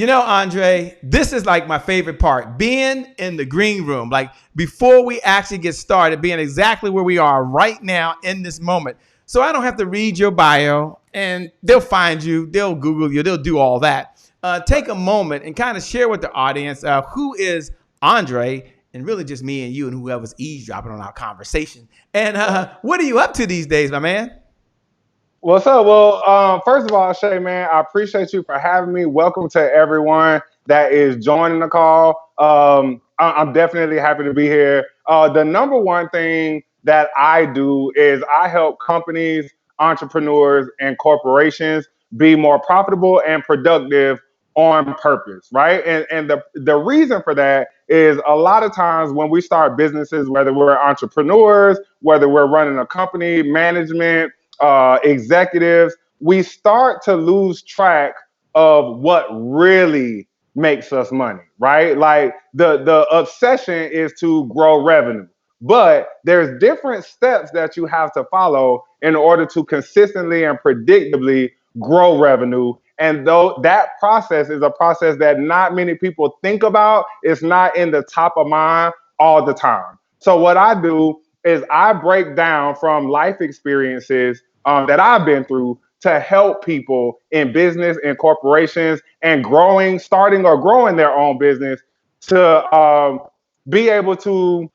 Aundrae, this is like my favorite part, being in the green room, like before we actually get started, being exactly where we are right now in this moment. So I don't have to read your bio and they'll find you, they'll Google you, they'll do all that. Take a moment and kind of share with the audience who is Aundrae, and really just me and you and whoever's eavesdropping on our conversation. And what are you up to these days, my man? What's up? Well, first of all, Shay, man, I appreciate you for having me. Welcome to everyone that is joining the call. I'm definitely happy to be here. The number one thing that I do is I help companies, entrepreneurs, and corporations be more profitable and productive on purpose, right? And the reason for that is a lot of times when we start businesses, whether we're entrepreneurs, whether we're running a company, management, executives, we start to lose track of what really makes us money, right? Like the obsession is to grow revenue, but there's different steps that you have to follow in order to consistently and predictably grow revenue. And though that process is a process that not many people think about, it's not in the top of mind all the time. So what I do is I break down from life experiences that I've been through to help people in business and corporations and starting or growing their own business to be able to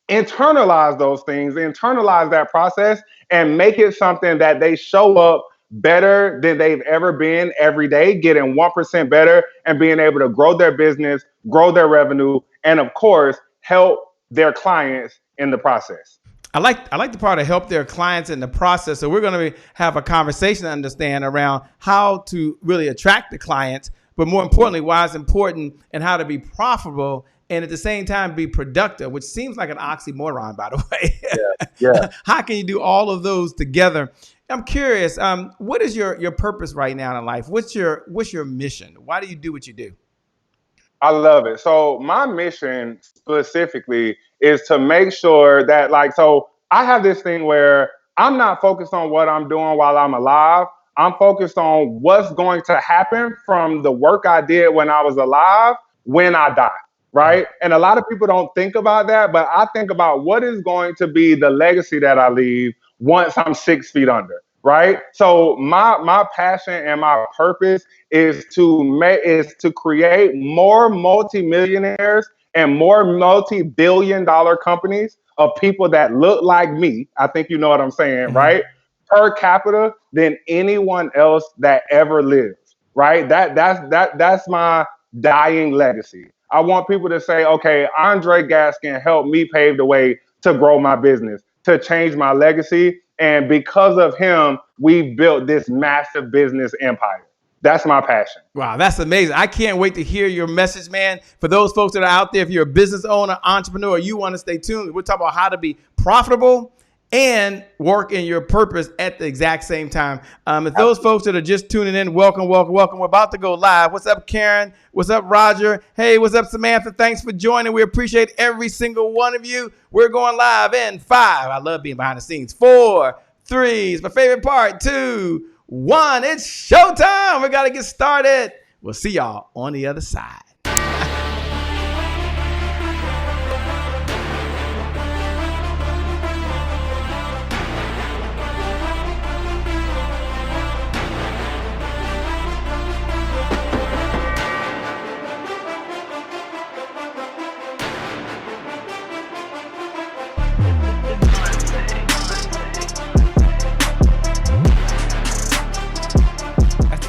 internalize those things, internalize that process, and make it something that they show up better than they've ever been every day, getting 1% better and being able to grow their business, grow their revenue, and of course, help their clients in the process. I like the part of help their clients in the process. So we're going to have a conversation to understand around how to really attract the clients, but more importantly, why it's important and how to be profitable and at the same time be productive, which seems like an oxymoron, by the way. Yeah. How can you do all of those together? I'm curious, what is your purpose right now in life? What's your mission? Why do you do what you do? I love it. So my mission specifically is to make sure that so I have this thing where I'm not focused on what I'm doing while I'm alive. I'm focused on what's going to happen from the work I did when I was alive when I die, right? And a lot of people don't think about that, but I think about what is going to be the legacy that I leave once I'm 6 feet under. Right. So my passion and my purpose is to create more multimillionaires and more multi-billion-dollar companies of people that look like me. I think you know what I'm saying, right? Per capita than anyone else that ever lived. Right. That's my dying legacy. I want people to say, okay, Aundrae Gaskin helped me pave the way to grow my business, to change my legacy. And because of him, we've built this massive business empire. That's my passion. Wow, that's amazing. I can't wait to hear your message, man. For those folks that are out there, if you're a business owner, entrepreneur, you want to stay tuned. We're talking about how to be profitable and work in your purpose at the exact same time. If those folks that are just tuning in, welcome. We're about to go live. What's up, Karen? What's up, Roger? Hey, what's up, Samantha? Thanks for joining. We appreciate every single one of you. We're going live in 5. I love being behind the scenes. 4, 3 is my favorite part. 2, 1. It's showtime. We got to get started. We'll see y'all on the other side.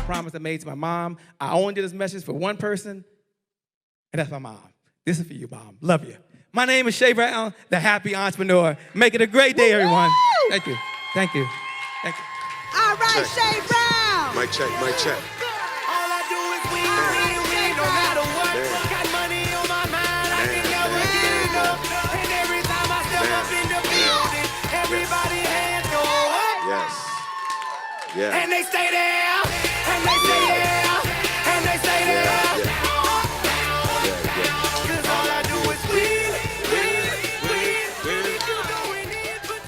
Promise I made to my mom. I only did this message for one person, and that's my mom. This is for you, Mom. Love you. My name is Shay Brown, the happy entrepreneur. Make it a great day, everyone. Thank you. Thank you. Thank you. All right, Shay Brown. Mic check, mic check. All I do is win, no matter what. Got money on my mind, I can never get enough. And every time I step up in the building, everybody hands go up. Yes. Yeah. And they stay there. And they stay there, and they stay there. Cause all I do is win.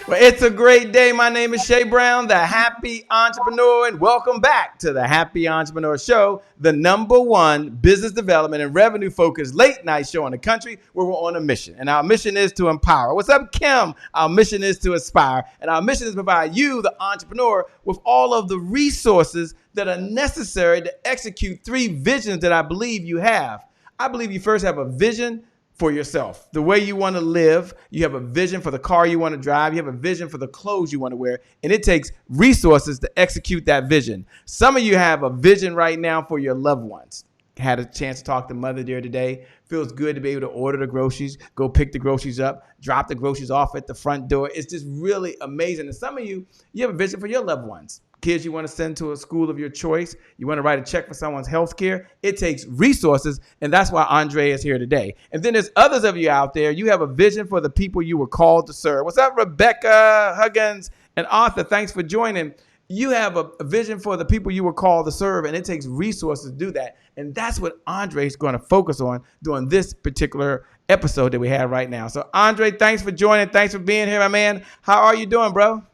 Well, it's a great day. My name is Shay Brown, the Happy Entrepreneur, and welcome back to the Happy Entrepreneur Show, the #1 business development and revenue focused late night show in the country where we're on a mission. And our mission is to empower. What's up, Kim? Our mission is to aspire. And our mission is to provide you, the entrepreneur, with all of the resources that are necessary to execute 3 visions that I believe you have. I believe you first have a vision for yourself, the way you want to live. You have a vision for the car you want to drive. You have a vision for the clothes you want to wear. And it takes resources to execute that vision. Some of you have a vision right now for your loved ones. Had a chance to talk to Mother Dear today. Feels good to be able to order the groceries, go pick the groceries up, drop the groceries off at the front door. It's just really amazing. And some of you have a vision for your loved ones. Kids you want to send to a school of your choice. You want to write a check for someone's health care. It takes resources, and that's why Aundrae is here today. And then there's others of you out there. You have a vision for the people you were called to serve. What's up, Rebecca Huggins and Arthur? Thanks for joining. You have a vision for the people you were called to serve, and it takes resources to do that. And that's what Aundrae is going to focus on during this particular episode that we have right now. So, Aundrae, thanks for joining. Thanks for being here, my man. How are you doing, bro?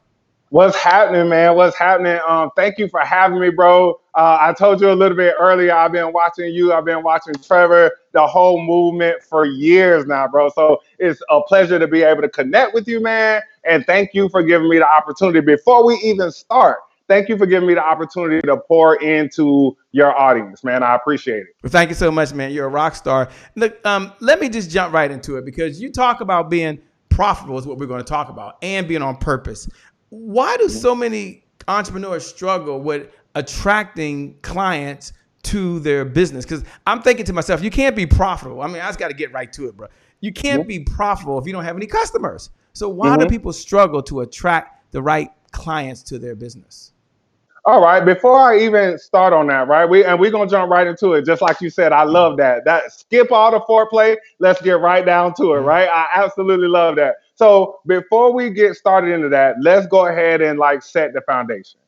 What's happening, man? What's happening? Thank you for having me, bro. I told you a little bit earlier, I've been watching you. I've been watching Trevor, the whole movement for years now, bro. So it's a pleasure to be able to connect with you, man. And thank you for giving me the opportunity. Before we even start, thank you for giving me the opportunity to pour into your audience, man. I appreciate it. Well, thank you so much, man. You're a rock star. Look, let me just jump right into it because you talk about being profitable is what we're going to talk about, and being on purpose. Why do so many entrepreneurs struggle with attracting clients to their business? Because I'm thinking to myself, you can't be profitable. I mean, I just got to get right to it, bro. You can't be profitable if you don't have any customers. So why do people struggle to attract the right clients to their business? All right, before I even start on that, right? We're gonna jump right into it. Just like you said, I love that. Skip all the foreplay. Let's get right down to it, right? I absolutely love that. So before we get started into that, let's go ahead and set the foundation.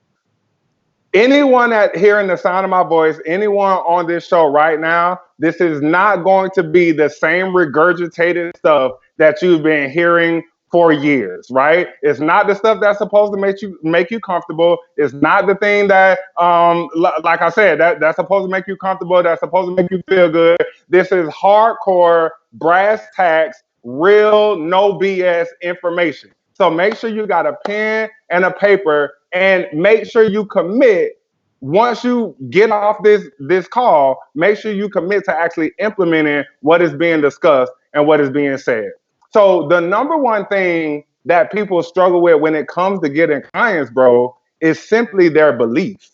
Anyone that hearing the sound of my voice, anyone on this show right now, this is not going to be the same regurgitated stuff that you've been hearing for years, right? It's not the stuff that's supposed to make you comfortable. It's not the thing that, like I said, that's supposed to make you comfortable. That's supposed to make you feel good. This is hardcore, brass tacks, real, no BS information. So make sure you got a pen and a paper, and make sure you commit. Once you get off this call, make sure you commit to actually implementing what is being discussed and what is being said. So the #1 thing that people struggle with when it comes to getting clients, bro, is simply their belief.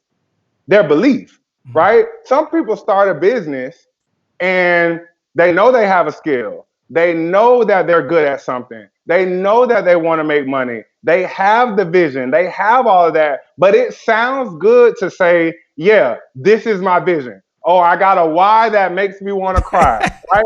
Their belief, right? Some people start a business and they know they have a skill. They know that they're good at something. They know that they want to make money. They have the vision. They have all of that. But it sounds good to say, yeah, this is my vision. Oh, I got a why that makes me want to cry, right?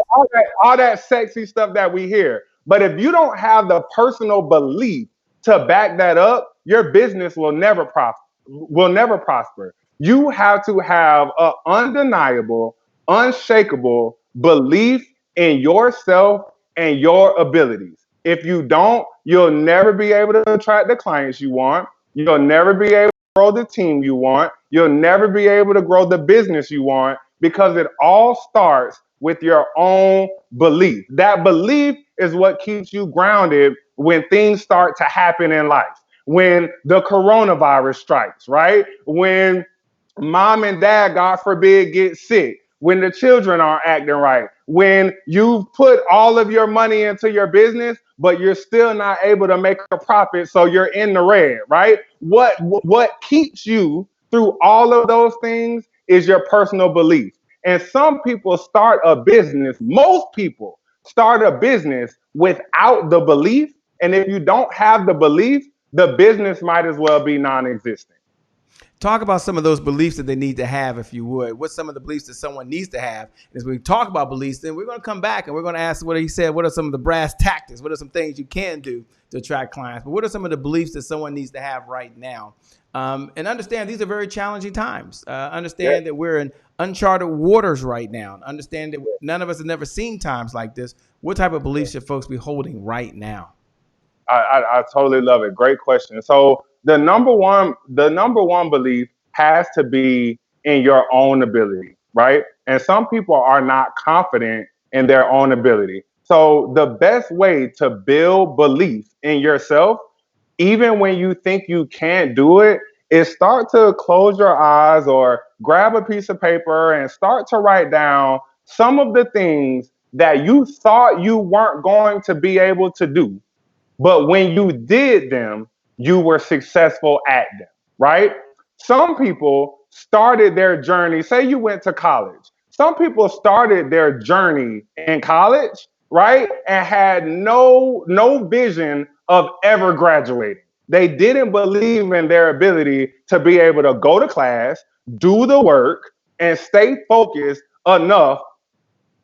All that sexy stuff that we hear. But if you don't have the personal belief to back that up, your business will never prosper. You have to have an undeniable, unshakable belief in yourself and your abilities. If you don't, you'll never be able to attract the clients you want. You'll never be able to grow the team you want. You'll never be able to grow the business you want, because it all starts with your own belief. That belief is what keeps you grounded when things start to happen in life. When the coronavirus strikes, right? When mom and dad, God forbid, get sick. When the children aren't acting right. When you've put all of your money into your business, but you're still not able to make a profit, so you're in the red, right? What keeps you through all of those things is your personal belief. And some people start a business, most people start a business without the belief. And if you don't have the belief, the business might as well be non-existent. Talk about some of those beliefs that they need to have, if you would. What's some of the beliefs that someone needs to have? As we talk about beliefs, then we're going to come back and we're going to ask what he said. What are some of the brass tactics? What are some things you can do to attract clients? But what are some of the beliefs that someone needs to have right now? And understand these are very challenging times. Understand that we're in uncharted waters right now. Understand that none of us have never seen times like this. What type of beliefs should folks be holding right now? I totally love it. Great question. So the number one belief has to be in your own ability, right? And some people are not confident in their own ability. So the best way to build belief in yourself, even when you think you can't do it, is start to close your eyes or grab a piece of paper and start to write down some of the things that you thought you weren't going to be able to do, but when you did them, you were successful at them, right? Some people started their journey, say you went to college. Some people started their journey in college, right? And had no vision of ever graduating. They didn't believe in their ability to be able to go to class, do the work, and stay focused enough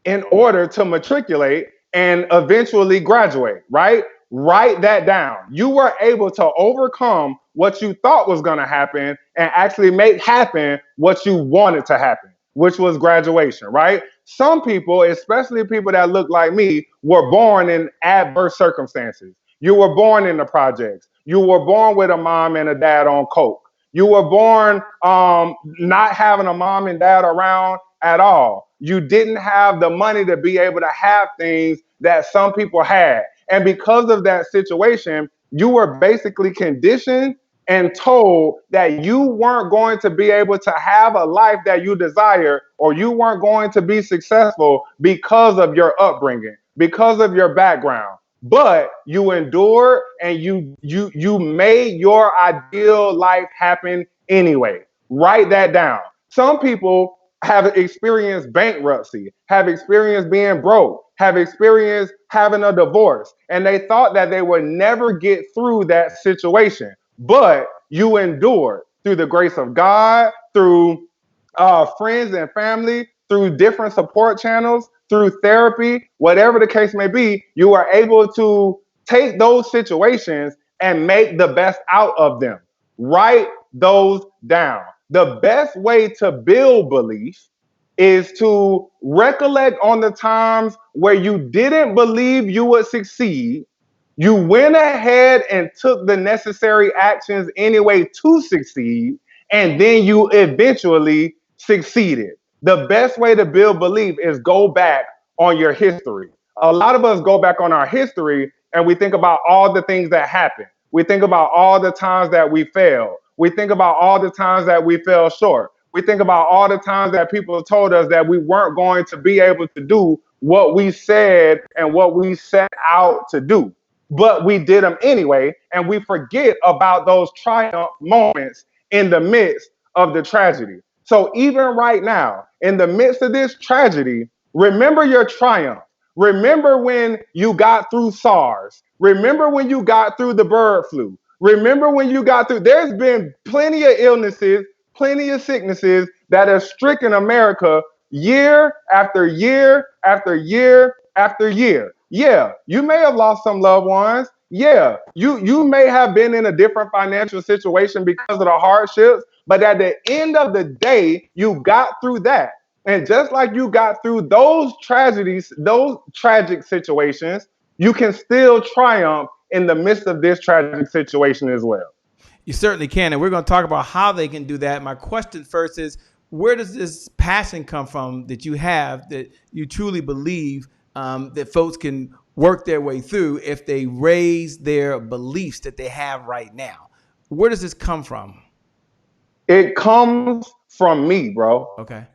in order to matriculate and eventually graduate, right? Write that down. You were able to overcome what you thought was going to happen and actually make happen what you wanted to happen, which was graduation, right? Some people, especially people that look like me, were born in adverse circumstances. You were born in the projects. You were born with a mom and a dad on coke. You were born not having a mom and dad around at all. You didn't have the money to be able to have things that some people had. And because of that situation, you were basically conditioned and told that you weren't going to be able to have a life that you desire, or you weren't going to be successful because of your upbringing, because of your background. But you endured and you made your ideal life happen anyway. Write that down. Some people have experienced bankruptcy, have experienced being broke, have experienced having a divorce, and they thought that they would never get through that situation. But you endured through the grace of God, through friends and family, through different support channels, through therapy, whatever the case may be. You are able to take those situations and make the best out of them. Write those down. The best way to build belief is to recollect on the times where you didn't believe you would succeed. You went ahead and took the necessary actions anyway to succeed, and then you eventually succeeded. The best way to build belief is go back on your history. A lot of us go back on our history and we think about all the things that happened. We think about all the times that we failed. We think about all the times that we fell short. We think about all the times that people told us that we weren't going to be able to do what we said and what we set out to do. But we did them anyway, and we forget about those triumph moments in the midst of the tragedy. So even right now, in the midst of this tragedy, remember your triumph. Remember when you got through SARS. Remember when you got through the bird flu. Remember when you got through, there's been plenty of illnesses, plenty of sicknesses that have stricken America year after year after year after year. Yeah, you may have lost some loved ones. Yeah, you may have been in a different financial situation because of the hardships, but at the end of the day, you got through that. And just like you got through those tragedies, those tragic situations, you can still triumph in the midst of this tragic situation as well. You certainly can. And we're going to talk about how they can do that. My question first is, where does this passion come from that you have, that you truly believe that folks can work their way through if they raise their beliefs that they have right now? Where does this come from? It comes from me, bro. Okay.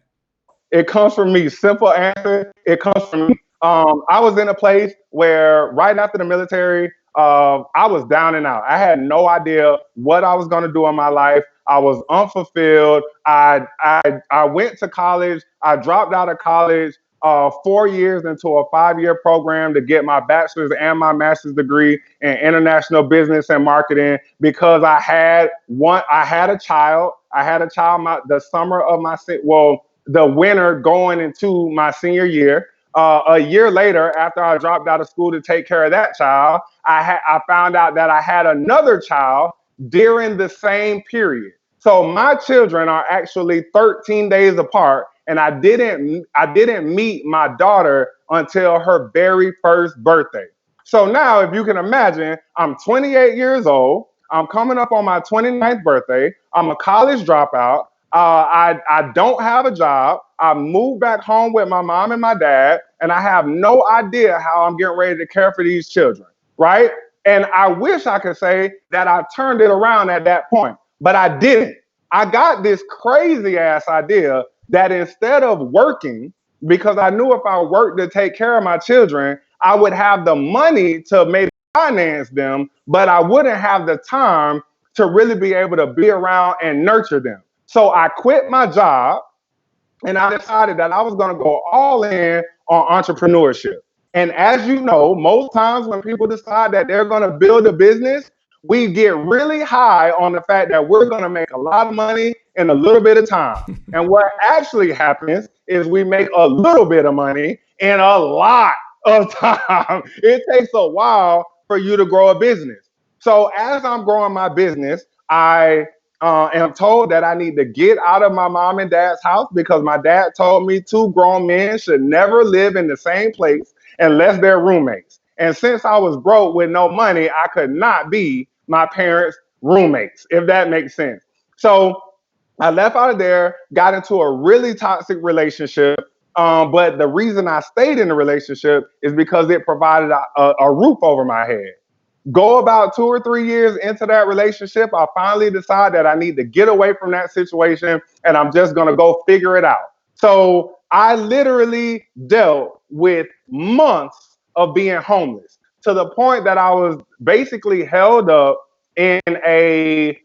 It comes from me. Simple answer. It comes from me. I was in a place where right after the military, I was down and out. I had no idea what I was going to do in my life. I was unfulfilled. I went to college. I dropped out of college 4 years into a 5-year program to get my bachelor's and my master's degree in international business and marketing because I had a child. I had a child the summer of the winter going into my senior year. A year later, after I dropped out of school to take care of that child, I found out that I had another child during the same period. So my children are actually 13 days apart, and I didn't meet my daughter until her very first birthday. So now, if you can imagine, I'm 28 years old. I'm coming up on my 29th birthday. I'm a college dropout. I don't have a job. I moved back home with my mom and my dad, and I have no idea how I'm getting ready to care for these children, right? And I wish I could say that I turned it around at that point, but I didn't. I got this crazy ass idea that instead of working, because I knew if I worked to take care of my children, I would have the money to maybe finance them, but I wouldn't have the time to really be able to be around and nurture them. So I quit my job and I decided that I was going to go all in on entrepreneurship. And as you know, most times when people decide that they're going to build a business, we get really high on the fact that we're going to make a lot of money in a little bit of time. And what actually happens is we make a little bit of money in a lot of time. It takes a while for you to grow a business. So as I'm growing my business, I am told that I need to get out of my mom and dad's house because my dad told me two grown men should never live in the same place unless they're roommates. And since I was broke with no money, I could not be my parents' roommates, if that makes sense. So I left out of there, got into a really toxic relationship. But the reason I stayed in the relationship is because it provided a roof over my head. Go about 2 or 3 years into that relationship, I finally decide that I need to get away from that situation and I'm just going to go figure it out. So I literally dealt with months of being homeless to the point that I was basically held up in a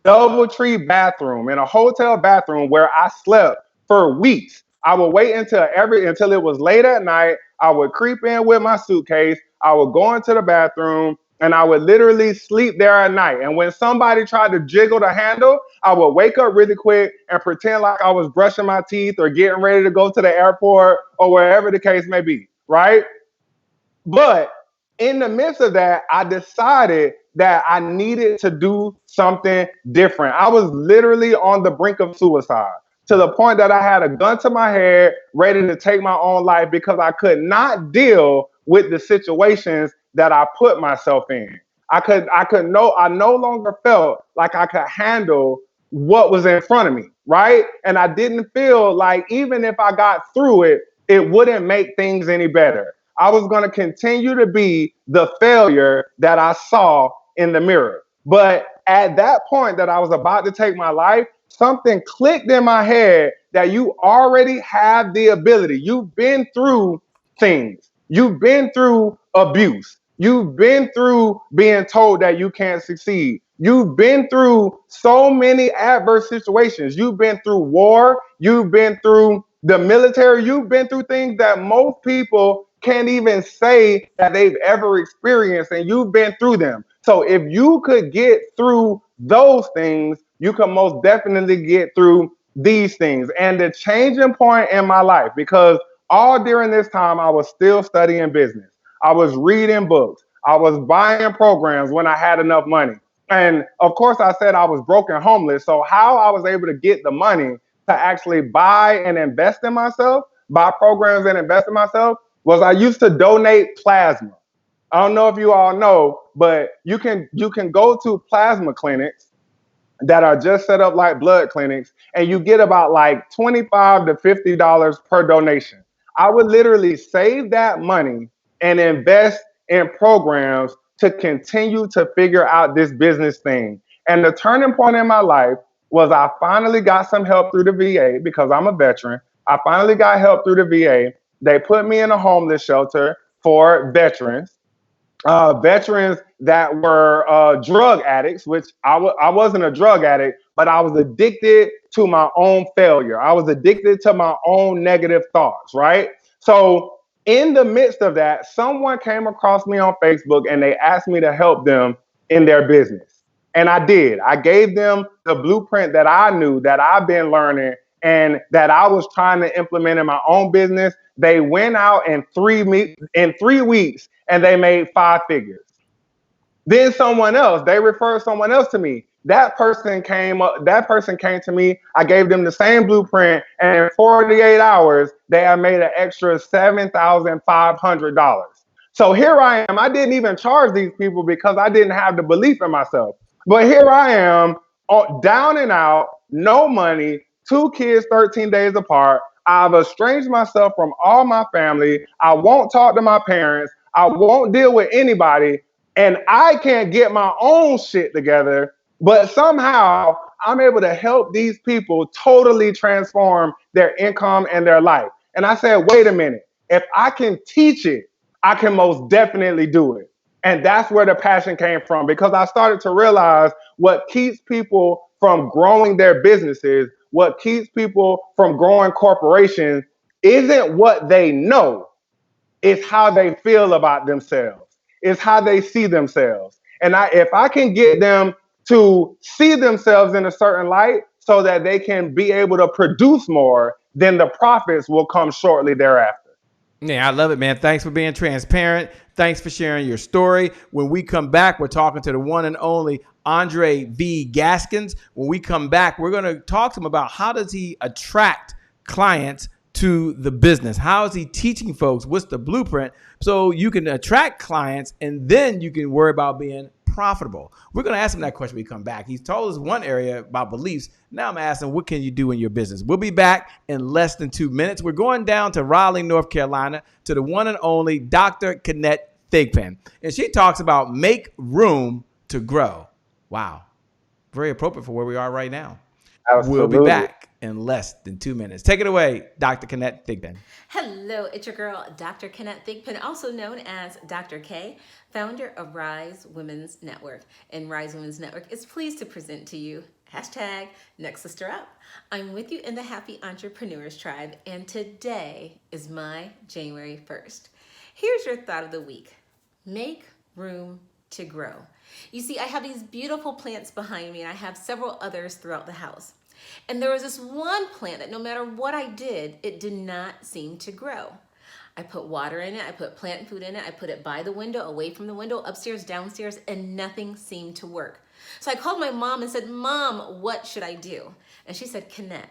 DoubleTree bathroom, in a hotel bathroom where I slept for weeks. I would wait until it was late at night. I would creep in with my suitcase. I would go into the bathroom and I would literally sleep there at night. And when somebody tried to jiggle the handle, I would wake up really quick and pretend like I was brushing my teeth or getting ready to go to the airport or wherever the case may be, right? But in the midst of that, I decided that I needed to do something different. I was literally on the brink of suicide to the point that I had a gun to my head, ready to take my own life because I could not deal with the situations that I put myself in. I no longer felt like I could handle what was in front of me, right? And I didn't feel like even if I got through it, it wouldn't make things any better. I was going to continue to be the failure that I saw in the mirror. But at that point that I was about to take my life, something clicked in my head that you already have the ability. You've been through things. You've been through abuse. You've been through being told that you can't succeed. You've been through so many adverse situations. You've been through war. You've been through the military. You've been through things that most people can't even say that they've ever experienced, and you've been through them. So if you could get through those things, you can most definitely get through these things. And the changing point in my life, because all during this time, I was still studying business. I was reading books. I was buying programs when I had enough money. And of course, I said I was broke and homeless. So how I was able to get the money to actually buy and invest in myself, buy programs and invest in myself, was I used to donate plasma. I don't know if you all know, but you can go to plasma clinics that are just set up like blood clinics, and you get about like $25 to $50 per donation. I would literally save that money and invest in programs to continue to figure out this business thing. And the turning point in my life was I finally got some help through the VA because I'm a veteran. I finally got help through the VA. They put me in a homeless shelter for veterans. Veterans that were drug addicts, which I wasn't a drug addict, but I was addicted to my own failure. I was addicted to my own negative thoughts, right? So in the midst of that, someone came across me on Facebook and they asked me to help them in their business. And I did. I gave them the blueprint that I knew that I've been learning and that I was trying to implement in my own business. They went out in 3 weeks and they made 5 figures. Then they referred someone else to me. That person came to me. I gave them the same blueprint, and in 48 hours, they had made an extra $7,500. So here I am. I didn't even charge these people because I didn't have the belief in myself. But here I am, down and out, no money, 2 kids 13 days apart. I've estranged myself from all my family. I won't talk to my parents. I won't deal with anybody. And I can't get my own shit together. But somehow I'm able to help these people totally transform their income and their life. And I said, wait a minute. If I can teach it, I can most definitely do it. And that's where the passion came from, because I started to realize what keeps people from growing their businesses, what keeps people from growing corporations isn't what they know, it's how they feel about themselves, it's how they see themselves. And if I can get them to see themselves in a certain light so that they can be able to produce more, then the profits will come shortly thereafter. Yeah, I love it, man. Thanks for being transparent. Thanks for sharing your story. When we come back, we're talking to the one and only Aundrae V. Gaskins. When we come back, we're going to talk to him about how does he attract clients to the business? How is he teaching folks? What's the blueprint so you can attract clients and then you can worry about being profitable? We're going to ask him that question when we come back. He's told us one area about beliefs. Now I'm asking, what can you do in your business? We'll be back in less than 2 minutes. We're going down to Raleigh, North Carolina, to the one and only Dr. Kenneth Thigpen. And she talks about make room to grow. Wow. Very appropriate for where we are right now. Absolutely. We'll be back in less than 2 minutes. Take it away, Dr. Kenneth Thigpen. Hello, it's your girl, Dr. Kenneth Thigpen, also known as Dr. K, founder of Rise Women's Network. And Rise Women's Network is pleased to present to you hashtag Next Sister Up. I'm with you in the Happy Entrepreneurs Tribe, and today is my January 1st. Here's your thought of the week. Make room to grow. You see, I have these beautiful plants behind me, and I have several others throughout the house. And there was this one plant that no matter what I did, it did not seem to grow. I put water in it, I put plant food in it, I put it by the window, away from the window, upstairs, downstairs, and nothing seemed to work. So I called my mom and said, Mom, what should I do? And she said, Kenneth,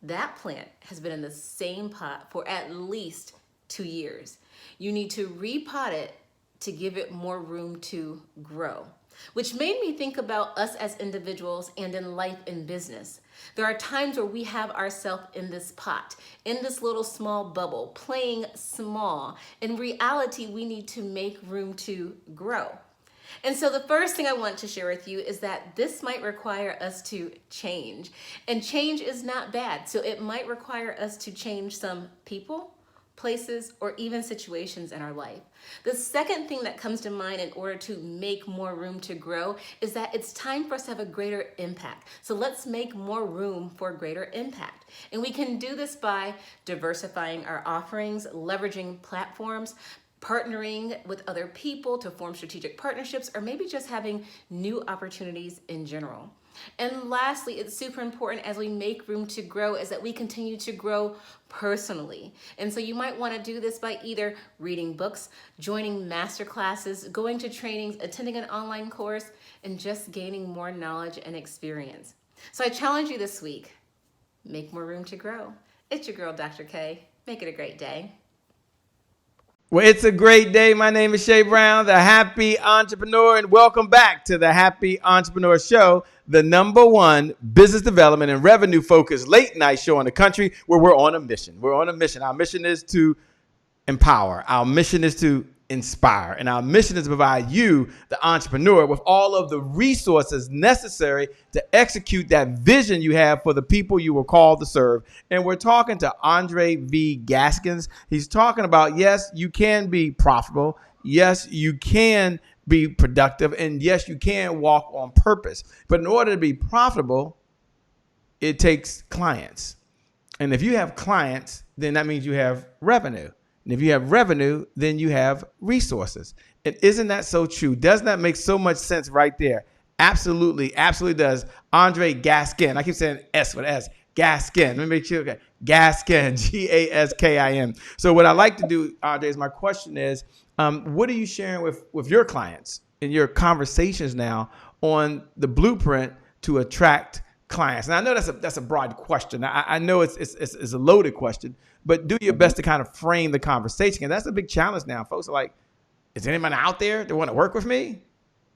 that plant has been in the same pot for at least 2 years. You need to repot it to give it more room to grow. Which made me think about us as individuals and in life and business. There are times where we have ourselves in this pot, in this little small bubble, playing small. In reality, we need to make room to grow. And so the first thing I want to share with you is that this might require us to change. And change is not bad. So it might require us to change some people, places, or even situations in our life. The second thing that comes to mind in order to make more room to grow is that it's time for us to have a greater impact. So let's make more room for greater impact. And we can do this by diversifying our offerings, leveraging platforms, partnering with other people to form strategic partnerships, or maybe just having new opportunities in general. And lastly, it's super important as we make room to grow is that we continue to grow personally. And so you might want to do this by either reading books, joining master classes, going to trainings, attending an online course, and just gaining more knowledge and experience. So I challenge you this week, make more room to grow. It's your girl, Dr. K. Make it a great day. Well, it's a great day. My name is Shay Brown, the Happy Entrepreneur, and welcome back to the Happy Entrepreneur Show, the #1 business development and revenue focused late night show in the country where we're on a mission. We're on a mission. Our mission is to empower. Our mission is to inspire. And our mission is to provide you, the entrepreneur, with all of the resources necessary to execute that vision you have for the people you were called to serve. And we're talking to Aundrae V. Gaskins. He's talking about, yes, you can be profitable. Yes, you can be productive. And yes, you can walk on purpose. But in order to be profitable, it takes clients. And if you have clients, then that means you have revenue. And if you have revenue, then you have resources. And isn't that so true? Doesn't that make so much sense right there? Absolutely, absolutely does. Aundrae Gaskin. I keep saying S with S. Gaskin. Let me make sure. Okay. Gaskin. Gaskin. So what I like to do, Aundrae, is my question is, what are you sharing with your clients in your conversations now on the blueprint to attract clients? And I know that's a broad question. I know it's a loaded question, but do your best to kind of frame the conversation. And that's a big challenge now. Folks are like, is there anyone out there that want to work with me?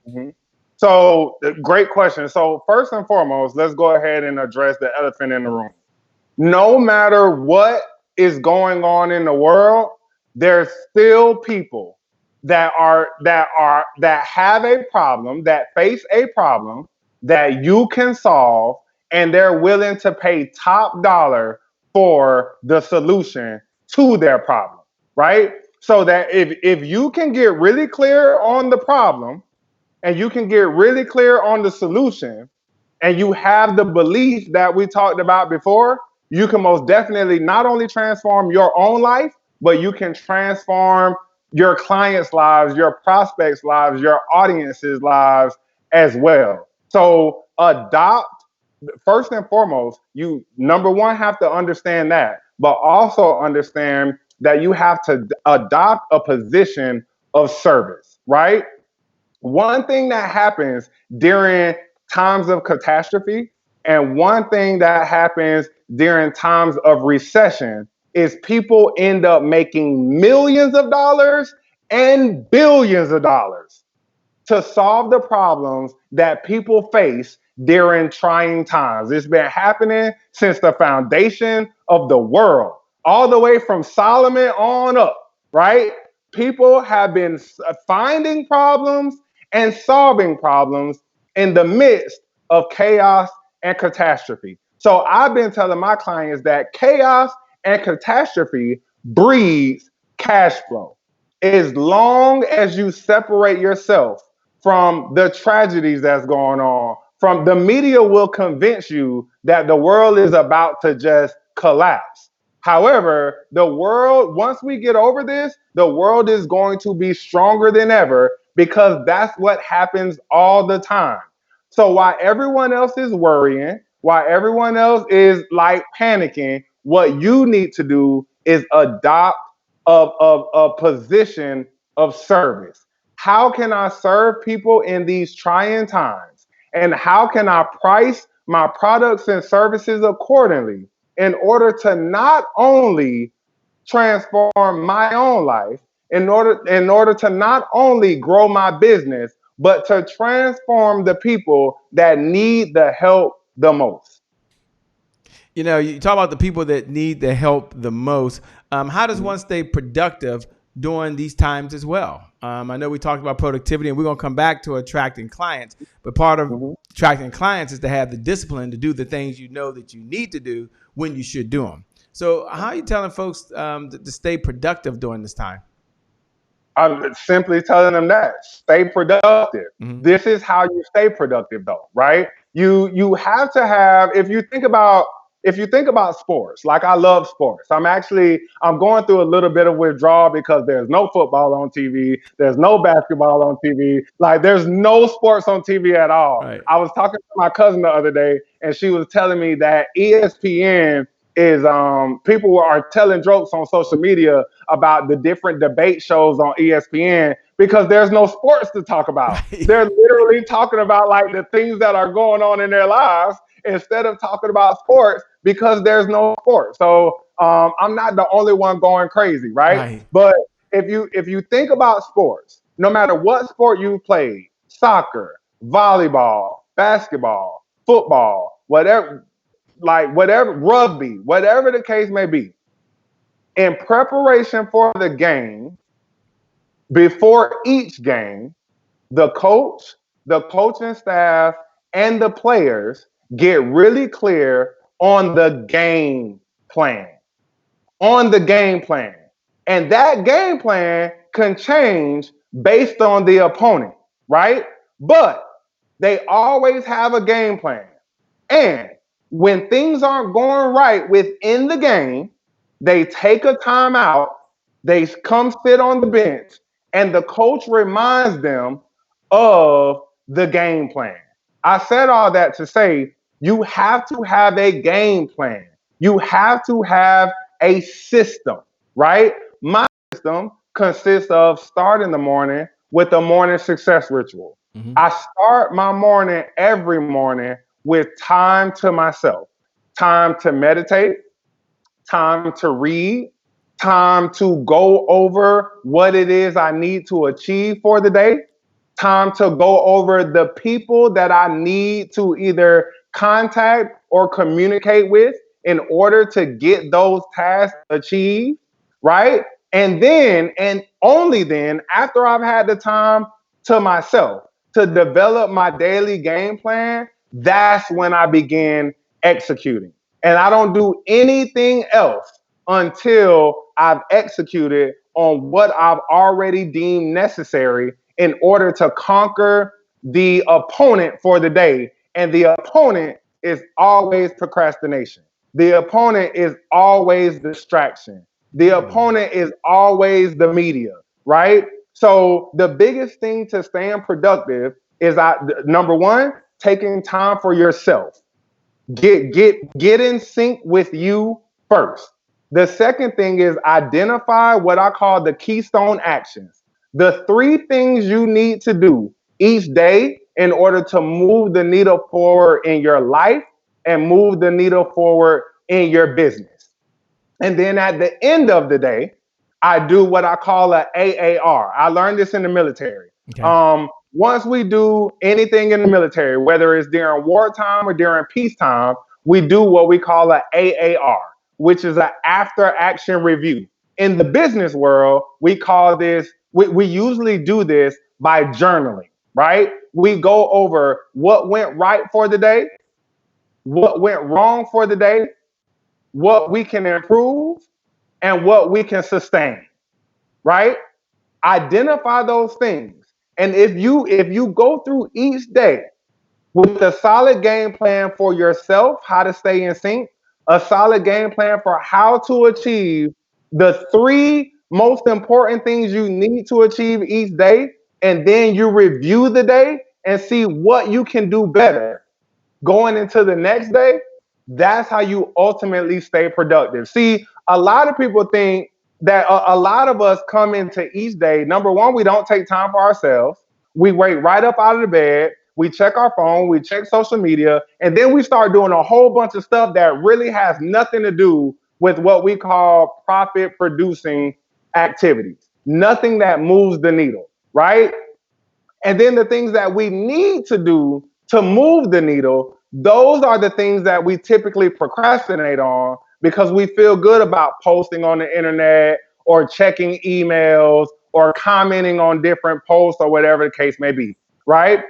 Mm-hmm. So great question. So first and foremost, let's go ahead and address the elephant in the room. No matter what is going on in the world, there's still people that have a problem, that face a problem that you can solve, and they're willing to pay top dollar for the solution to their problem, right? So that if you can get really clear on the problem and you can get really clear on the solution, and you have the belief that we talked about before, you can most definitely not only transform your own life, but you can transform your clients' lives, your prospects' lives, your audience's lives as well. So adopt, first and foremost, you number one have to understand that, but also understand that you have to adopt a position of service, right? One thing that happens during times of catastrophe and one thing that happens during times of recession is people end up making millions of dollars and billions of dollars to solve the problems that people face during trying times. It's been happening since the foundation of the world, all the way from Solomon on up, right? People have been finding problems and solving problems in the midst of chaos and catastrophe. So I've been telling my clients that chaos and catastrophe breeds cash flow. As long as you separate yourself from the tragedies that's going on, from the media will convince you that the world is about to just collapse. However, the world, once we get over this, the world is going to be stronger than ever because that's what happens all the time. So while everyone else is worrying, while everyone else is like panicking, what you need to do is adopt a position of service. How can I serve people in these trying times? And how can I price my products and services accordingly in order to not only transform my own life, in order to not only grow my business, but to transform the people that need the help the most? You know, you talk about the people that need the help the most. How does one stay productive during these times as well? I know we talked about productivity, and we're going to come back to attracting clients. But part of attracting clients is to have the discipline to do the things you know that you need to do when you should do them. So how are you telling folks to stay productive during this time? I'm simply telling them that stay productive. Mm-hmm. This is how you stay productive, though, right? You have to have, if you think about sports, like I love sports. I'm going through a little bit of withdrawal because there's no football on TV, there's no basketball on TV, like there's no sports on TV at all. Right. I was talking to my cousin the other day, and she was telling me that ESPN is people are telling jokes on social media about the different debate shows on ESPN because there's no sports to talk about. Right. They're literally talking about like the things that are going on in their lives instead of talking about sports because there's no sport. So I'm not the only one going crazy, right? But if you think about sports, no matter what sport you've played, soccer, volleyball, basketball, football, whatever, rugby, whatever the case may be, in preparation for the game, before each game, the coach, the coaching staff, and the players get really clear on the game plan. On the game plan. And that game plan can change based on the opponent, right? But they always have a game plan. And when things aren't going right within the game, they take a timeout, they come sit on the bench, and the coach reminds them of the game plan. I said all that to say you have to have a game plan. You have to have a system, right? My system consists of starting the morning with a morning success ritual. Mm-hmm. I start my morning every morning with time to myself, time to meditate, time to read, time to go over what it is I need to achieve for the day, time to go over the people that I need to either contact or communicate with in order to get those tasks achieved, right? And then, and only then, after I've had the time to myself to develop my daily game plan, that's when I begin executing. And I don't do anything else until I've executed on what I've already deemed necessary in order to conquer the opponent for the day. And the opponent is always procrastination. The opponent is always distraction. The opponent is always the media, right? So the biggest thing to staying productive is number one, taking time for yourself. Get in sync with you first. The second thing is identify what I call the keystone actions. The three things you need to do each day in order to move the needle forward in your life and move the needle forward in your business. And then at the end of the day, I do what I call a AAR. I learned this in the military. Okay. Once we do anything in the military, whether it's during wartime or during peacetime, we do what we call a AAR, which is an after action review. In the business world, we usually do this by journaling, right? We go over what went right for the day, what went wrong for the day, what we can improve, and what we can sustain, right? Identify those things. And if you go through each day with a solid game plan for yourself, how to stay in sync, a solid game plan for how to achieve the three most important things you need to achieve each day, and then you review the day and see what you can do better going into the next day, that's how you ultimately stay productive. See, a lot of people think that a lot of us come into each day. Number one, we don't take time for ourselves. We wake right up out of the bed. We check our phone. We check social media. And then we start doing a whole bunch of stuff that really has nothing to do with what we call profit producing activities. Nothing that moves the needle, right? And then the things that we need to do to move the needle, those are the things that we typically procrastinate on because we feel good about posting on the internet or checking emails or commenting on different posts or whatever the case may be, right?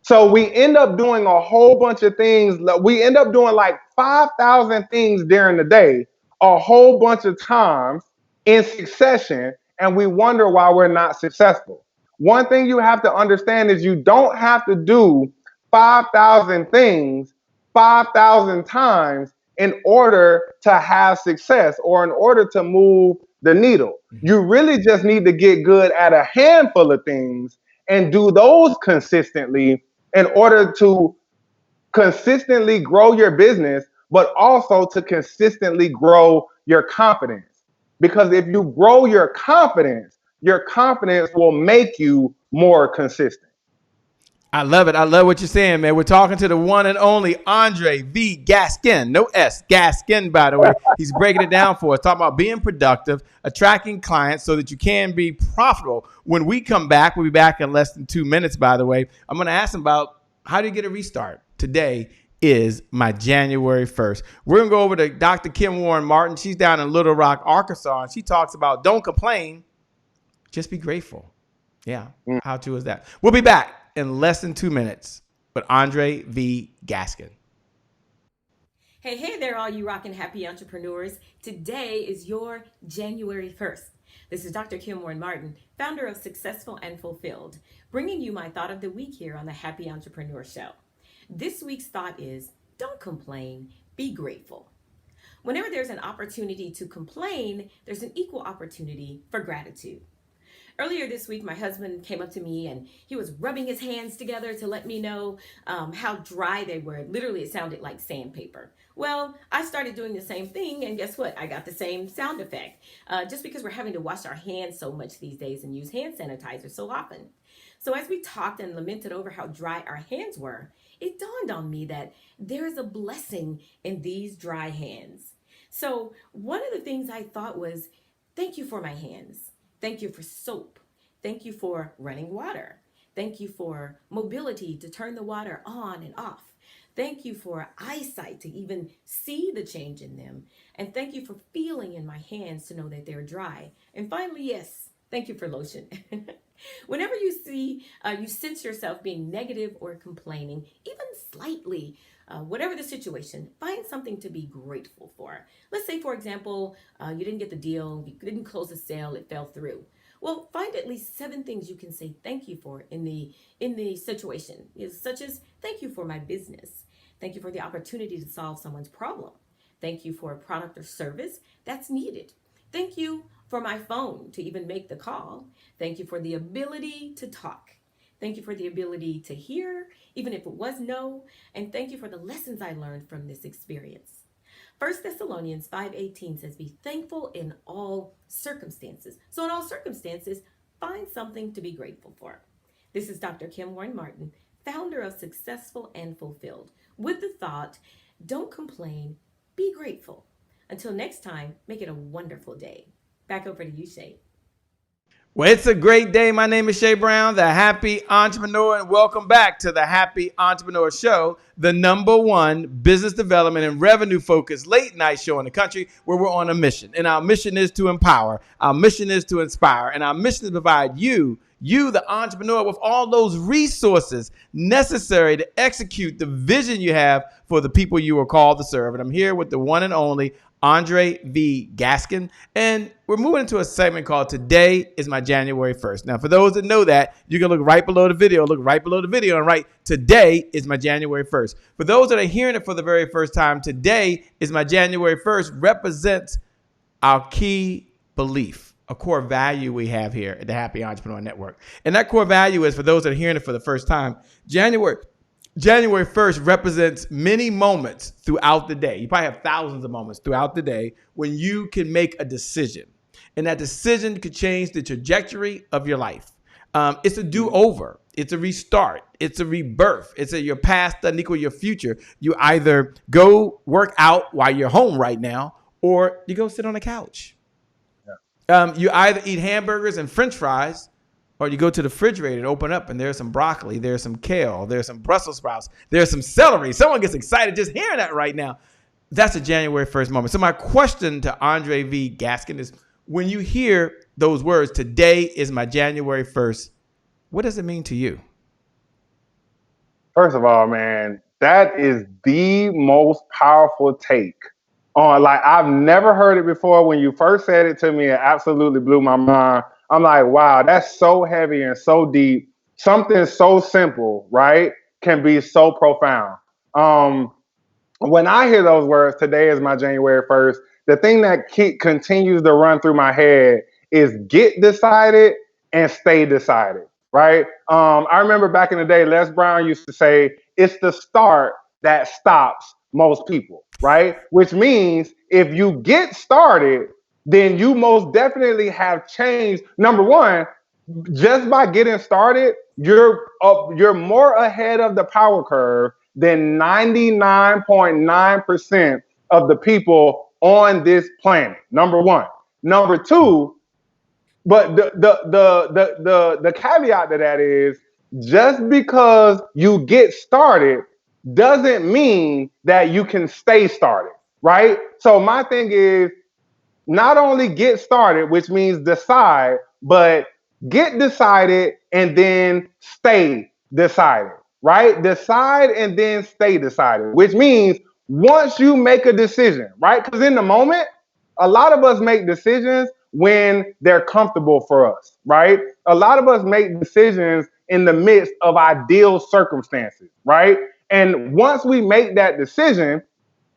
So we end up doing a whole bunch of things. We end up doing like 5,000 things during the day, a whole bunch of times in succession, and we wonder why we're not successful. One thing you have to understand is you don't have to do 5,000 things 5,000 times in order to have success or in order to move the needle. You really just need to get good at a handful of things and do those consistently in order to consistently grow your business, but also to consistently grow your confidence. Because if you grow your confidence will make you more consistent. I love it. I love what you're saying, man. We're talking to the one and only Aundrae V. Gaskin. No S. Gaskin, by the way. He's breaking it down for us, talking about being productive, attracting clients so that you can be profitable. When we come back, we'll be back in less than 2 minutes, by the way. I'm going to ask him about how do you get a restart? Today is my January 1st. We're going to go over to Dr. Kim Warren Martin. She's down in Little Rock, Arkansas, and she talks about don't complain, just be grateful. Yeah. How to is that? We'll be back in less than 2 minutes with Aundrae V. Gaskin. Hey there, all you rockin' happy entrepreneurs. Today is your January 1st. This is Dr. Kim Warren Martin, founder of Successful and Fulfilled, bringing you my thought of the week here on the Happy Entrepreneur Show. This week's thought is, don't complain, be grateful. Whenever there's an opportunity to complain, there's an equal opportunity for gratitude. Earlier this week, my husband came up to me and he was rubbing his hands together to let me know how dry they were. Literally, it sounded like sandpaper. Well, I started doing the same thing, and guess what? I got the same sound effect. Just because we're having to wash our hands so much these days and use hand sanitizer so often. So as we talked and lamented over how dry our hands were, it dawned on me that there is a blessing in these dry hands. So one of the things I thought was, Thank you for my hands. Thank you for soap. Thank you for running water. Thank you for mobility to turn the water on and off. Thank you for eyesight to even see the change in them. And thank you for feeling in my hands to know that they're dry. And finally, yes, thank you for lotion. Whenever you sense yourself being negative or complaining, even slightly, whatever the situation, find something to be grateful for. Let's say, for example, you didn't get the deal, you didn't close the sale, it fell through. Well, find at least 7 things you can say thank you for in the situation, such as thank you for my business, thank you for the opportunity to solve someone's problem, thank you for a product or service that's needed, thank you for my phone to even make the call, thank you for the ability to talk. Thank you for the ability to hear, even if it was no, and thank you for the lessons I learned from this experience. 1 Thessalonians 5:18 says, be thankful in all circumstances. So in all circumstances, find something to be grateful for. This is Dr. Kim Warren Martin, founder of Successful and Fulfilled, with the thought, don't complain, be grateful. Until next time, make it a wonderful day. Back over to you, Shay. Well, it's a great day. My name is Shay Brown, the Happy Entrepreneur, and welcome back to the Happy Entrepreneur Show, the #1 business development and revenue focused late night show in the country where we're on a mission. And our mission is to empower, our mission is to inspire, and our mission is to provide you, the entrepreneur, with all those resources necessary to execute the vision you have for the people you are called to serve. And I'm here with the one and only Aundrae V. Gaskin, and we're moving into a segment called Today is My January 1st. Now, for those that know that, you can look right below the video, and write Today is My January 1st. For those that are hearing it for the very first time, Today is My January 1st represents our key belief, a core value we have here at the Happy Entrepreneur Network. And that core value is, for those that are hearing it for the first time, January 1st represents many moments throughout the day. You probably have thousands of moments throughout the day when you can make a decision. And that decision could change the trajectory of your life. It's a do-over. It's a restart. It's a rebirth. Your past doesn't equal your future. You either go work out while you're home right now, or you go sit on the couch. Yeah. You either eat hamburgers and French fries, or you go to the refrigerator and open up, and there's some broccoli, there's some kale, there's some Brussels sprouts, there's some celery. Someone gets excited just hearing that right now. That's a January 1st moment. So my question to Aundrae V. Gaskin is, when you hear those words, today is my January 1st, what does it mean to you? First of all, man, that is the most powerful take on, like, I've never heard it before. When you first said it to me, it absolutely blew my mind. I'm like, wow, that's so heavy and so deep. Something so simple, right, can be so profound. When I hear those words, today is my January 1st, the thing that continues to run through my head is get decided and stay decided, right? I remember back in the day, Les Brown used to say, it's the start that stops most people, right? Which means if you get started, then you most definitely have changed. Number one, just by getting started, you're more ahead of the power curve than 99.9% of the people on this planet. Number one. Number two, but the caveat to that is, just because you get started doesn't mean that you can stay started, right? So my thing is, not only get started, which means decide, but get decided and then stay decided, right? Decide and then stay decided, which means once you make a decision, right? Because in the moment, a lot of us make decisions when they're comfortable for us, right? A lot of us make decisions in the midst of ideal circumstances, right? And once we make that decision,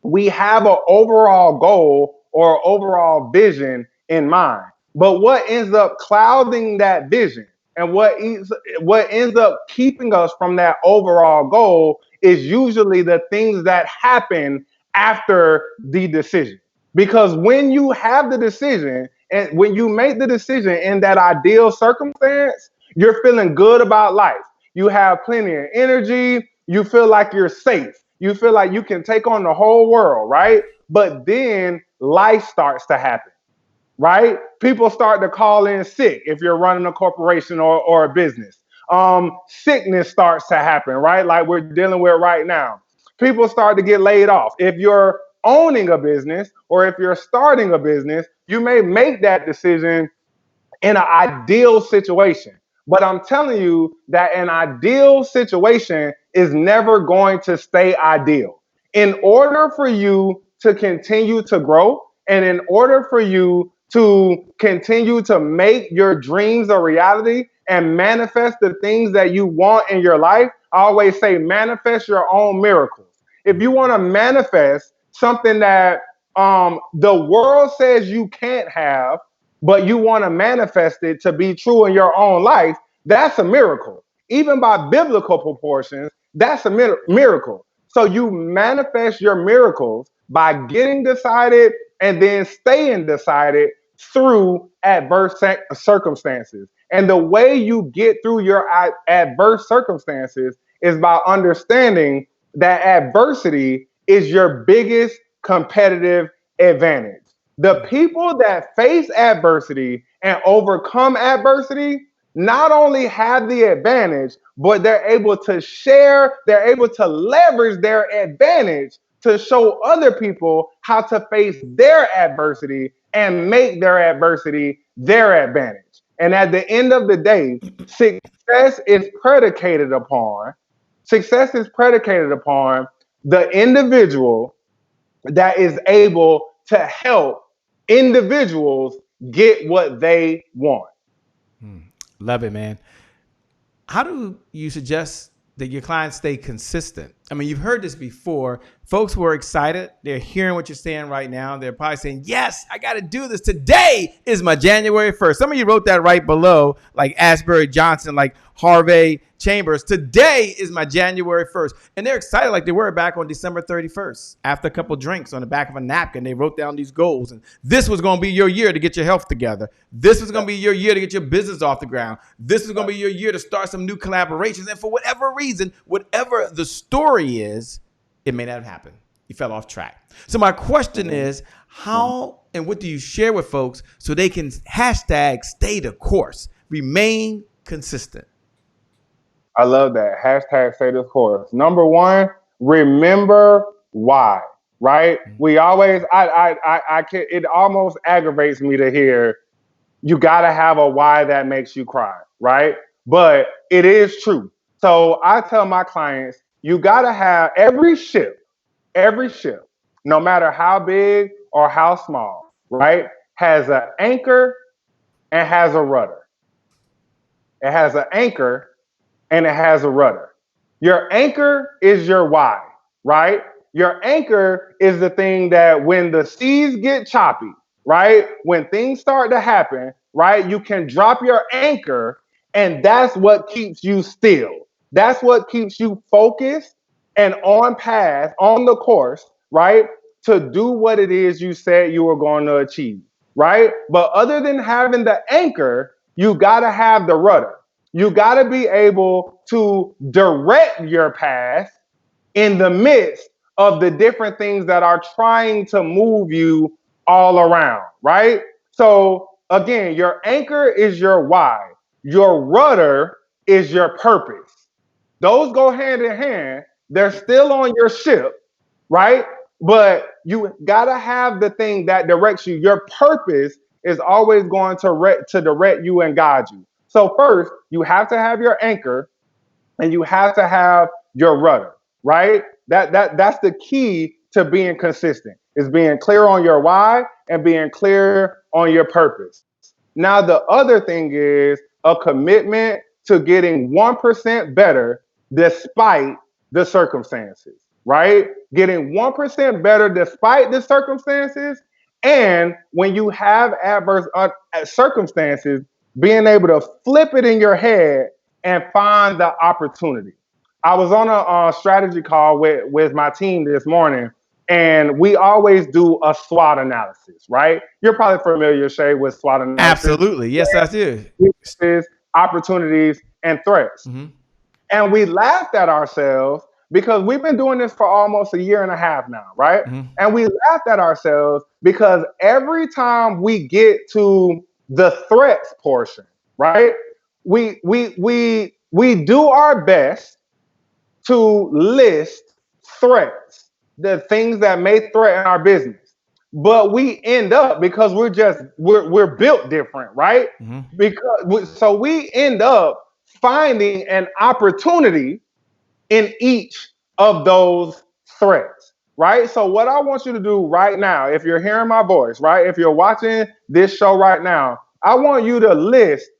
we have an overall goal or overall vision in mind. But what ends up clouding that vision and what ends up keeping us from that overall goal is usually the things that happen after the decision. Because when you have the decision and when you make the decision in that ideal circumstance, you're feeling good about life. You have plenty of energy. You feel like you're safe. You feel like you can take on the whole world, right? But then life starts to happen. right? People start to call in sick if you're running a corporation or a business. Sickness starts to happen, right? Like we're dealing with right now. People start to get laid off. If you're owning a business or if you're starting a business, you may make that decision in an ideal situation. But I'm telling you that an ideal situation is never going to stay ideal. In order for you to continue to grow and in order for you to continue to make your dreams a reality and manifest the things that you want in your life, I always say manifest your own miracles. If you want to manifest something that the world says you can't have, but you want to manifest it to be true in your own life, that's a miracle. Even by biblical proportions, that's a miracle. So you manifest your miracles by getting decided and then staying decided through adverse circumstances. And the way you get through your adverse circumstances is by understanding that adversity is your biggest competitive advantage. The people that face adversity and overcome adversity not only have the advantage, but they're able to share, they're able to leverage their advantage to show other people how to face their adversity and make their adversity their advantage. And at the end of the day, success is predicated upon the individual that is able to help individuals get what they want. Love it, man. How do you suggest that your clients stay consistent? I mean, you've heard this before. Folks who are excited, they're hearing what you're saying right now. They're probably saying, yes, I got to do this. Today is my January 1st. Some of you wrote that right below, like Asbury Johnson, like Harvey Chambers. Today is my January 1st. And they're excited like they were back on December 31st. After a couple drinks on the back of a napkin, they wrote down these goals. And this was going to be your year to get your health together. This was going to be your year to get your business off the ground. This is going to be your year to start some new collaborations. And for whatever reason, whatever the story is, it may not have happened. You fell off track. So my question is, how and what do you share with folks so they can hashtag stay the course, remain consistent? I love that. Hashtag stay the course. Number one, remember why, right? We always, I can, it almost aggravates me to hear you got to have a why that makes you cry, right? But it is true. So I tell my clients, you got to have every ship, no matter how big or how small, right, has an anchor and has a rudder. It has an anchor and it has a rudder. Your anchor is your why, right? Your anchor is the thing that when the seas get choppy, right? When things start to happen, right? You can drop your anchor and that's what keeps you still. That's what keeps you focused and on path, on the course, right? To do what it is you said you were going to achieve, right? But other than having the anchor, you got to have the rudder. You got to be able to direct your path in the midst of the different things that are trying to move you all around, right? So again, your anchor is your why. Your rudder is your purpose. Those go hand in hand. They're still on your ship, right? But you got to have the thing that directs you. Your purpose is always going to direct you and guide you. So first, you have to have your anchor and you have to have your rudder, right? That's the key to being consistent, is being clear on your why and being clear on your purpose. Now, the other thing is a commitment to getting 1% better despite the circumstances, right? Getting 1% better despite the circumstances. And when you have adverse circumstances, being able to flip it in your head and find the opportunity. I was on a strategy call with my team this morning, and we always do a SWOT analysis, right? You're probably familiar, Shay, with SWOT analysis. Absolutely. Yes, I do. Opportunities and threats. Mm-hmm. And we laughed at ourselves because we've been doing this for almost a year and a half now, right? Mm-hmm. And we laughed at ourselves because every time we get to the threats portion, right? We do our best to list threats, the things that may threaten our business. But we end up, because we're built different, right? Mm-hmm. So we end up finding an opportunity in each of those threats, right? So what I want you to do right now, if you're hearing my voice, right? If you're watching this show right now, I want you to list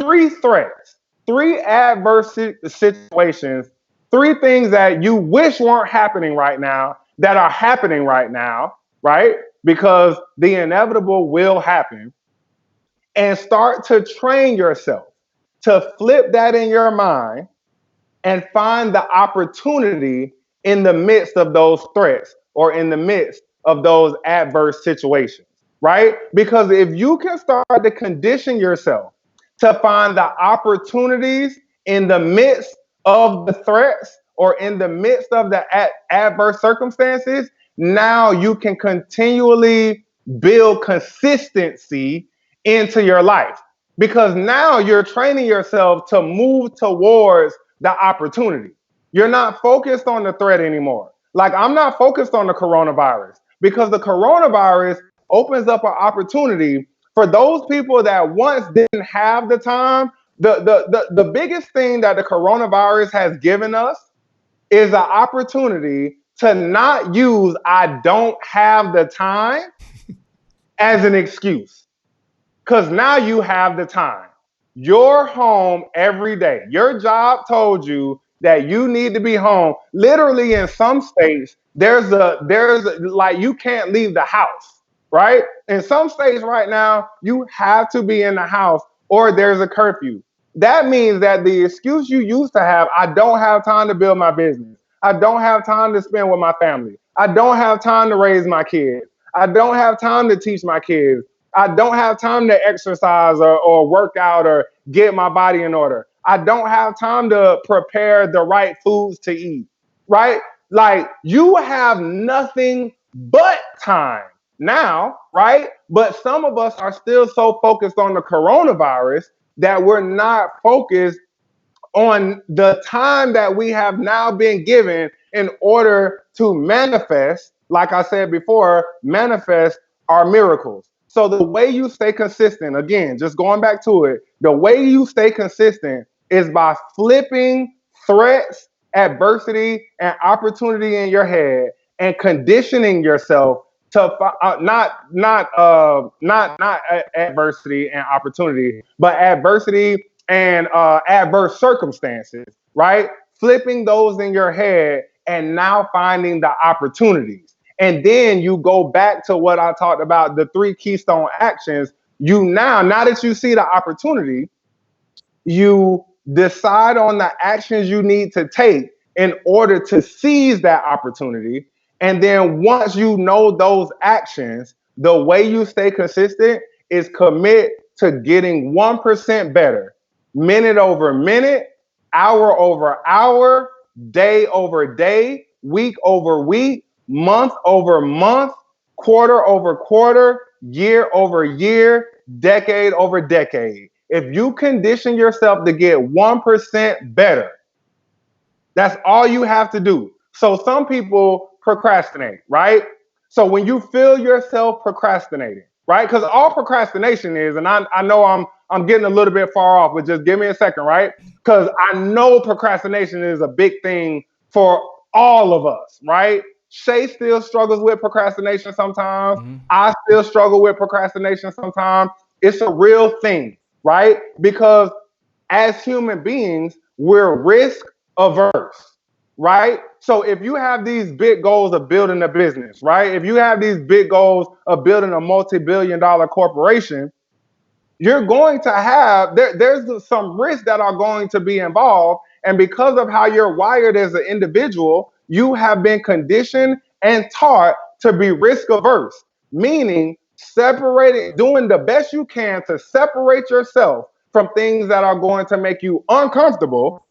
3 threats, 3 adverse situations, 3 things that you wish weren't happening right now that are happening right now, right? Because the inevitable will happen. And start to train yourself to flip that in your mind and find the opportunity in the midst of those threats or in the midst of those adverse situations, right? Because if you can start to condition yourself to find the opportunities in the midst of the threats or in the midst of the adverse circumstances, now you can continually build consistency into your life, because now you're training yourself to move towards the opportunity. You're not focused on the threat anymore. Like, I'm not focused on the coronavirus, because the coronavirus opens up an opportunity for those people that once didn't have the time. The biggest thing that the coronavirus has given us is an opportunity to not use "I don't have the time" as an excuse. Because now you have the time. You're home every day. Your job told you that you need to be home. Literally, in some states, like, you can't leave the house, right? In some states right now, you have to be in the house or there's a curfew. That means that the excuse you used to have, "I don't have time to build my business. I don't have time to spend with my family. I don't have time to raise my kids. I don't have time to teach my kids. I don't have time to exercise or work out or get my body in order. I don't have time to prepare the right foods to eat," right? Like, you have nothing but time now, right? But some of us are still so focused on the coronavirus that we're not focused on the time that we have now been given in order to manifest, like I said before, manifest our miracles. So the way you stay consistent, again, just going back to it, the way you stay consistent is by flipping threats, adversity, and opportunity in your head and conditioning yourself to not adversity and opportunity, but adversity and adverse circumstances, right? Flipping those in your head and now finding the opportunities. And then you go back to what I talked about, the 3 keystone actions. Now that you see the opportunity, you decide on the actions you need to take in order to seize that opportunity. And then once you know those actions, the way you stay consistent is commit to getting 1% better, minute over minute, hour over hour, day over day, week over week, month over month, quarter over quarter, year over year, decade over decade. If you condition yourself to get 1% better, that's all you have to do. So some people procrastinate, right? So when you feel yourself procrastinating, right? Because all procrastination is, and I know I'm getting a little bit far off, but just give me a second, right? Because I know procrastination is a big thing for all of us, right? Shay still struggles with procrastination sometimes. Mm-hmm. I still struggle with procrastination sometimes. It's a real thing, right? Because as human beings, we're risk averse, right? So if you have these big goals of building a business, right? If you have these big goals of building a multi-billion-dollar corporation, you're going to have, there's some risks that are going to be involved. And because of how you're wired as an individual, you have been conditioned and taught to be risk averse, meaning doing the best you can to separate yourself from things that are going to make you uncomfortable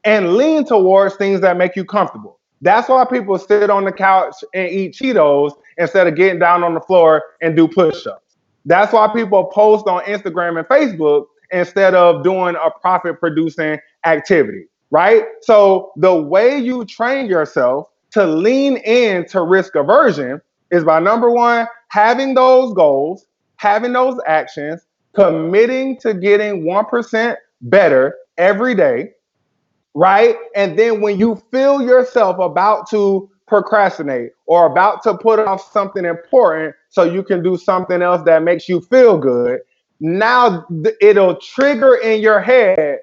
and lean towards things that make you comfortable. That's why people sit on the couch and eat Cheetos instead of getting down on the floor and do push-ups. That's why people post on Instagram and Facebook instead of doing a profit-producing activity, right? So the way you train yourself to lean into risk aversion is by, number one, having those goals, having those actions, committing to getting 1% better every day, right? And then when you feel yourself about to procrastinate or about to put off something important so you can do something else that makes you feel good, now it'll trigger in your head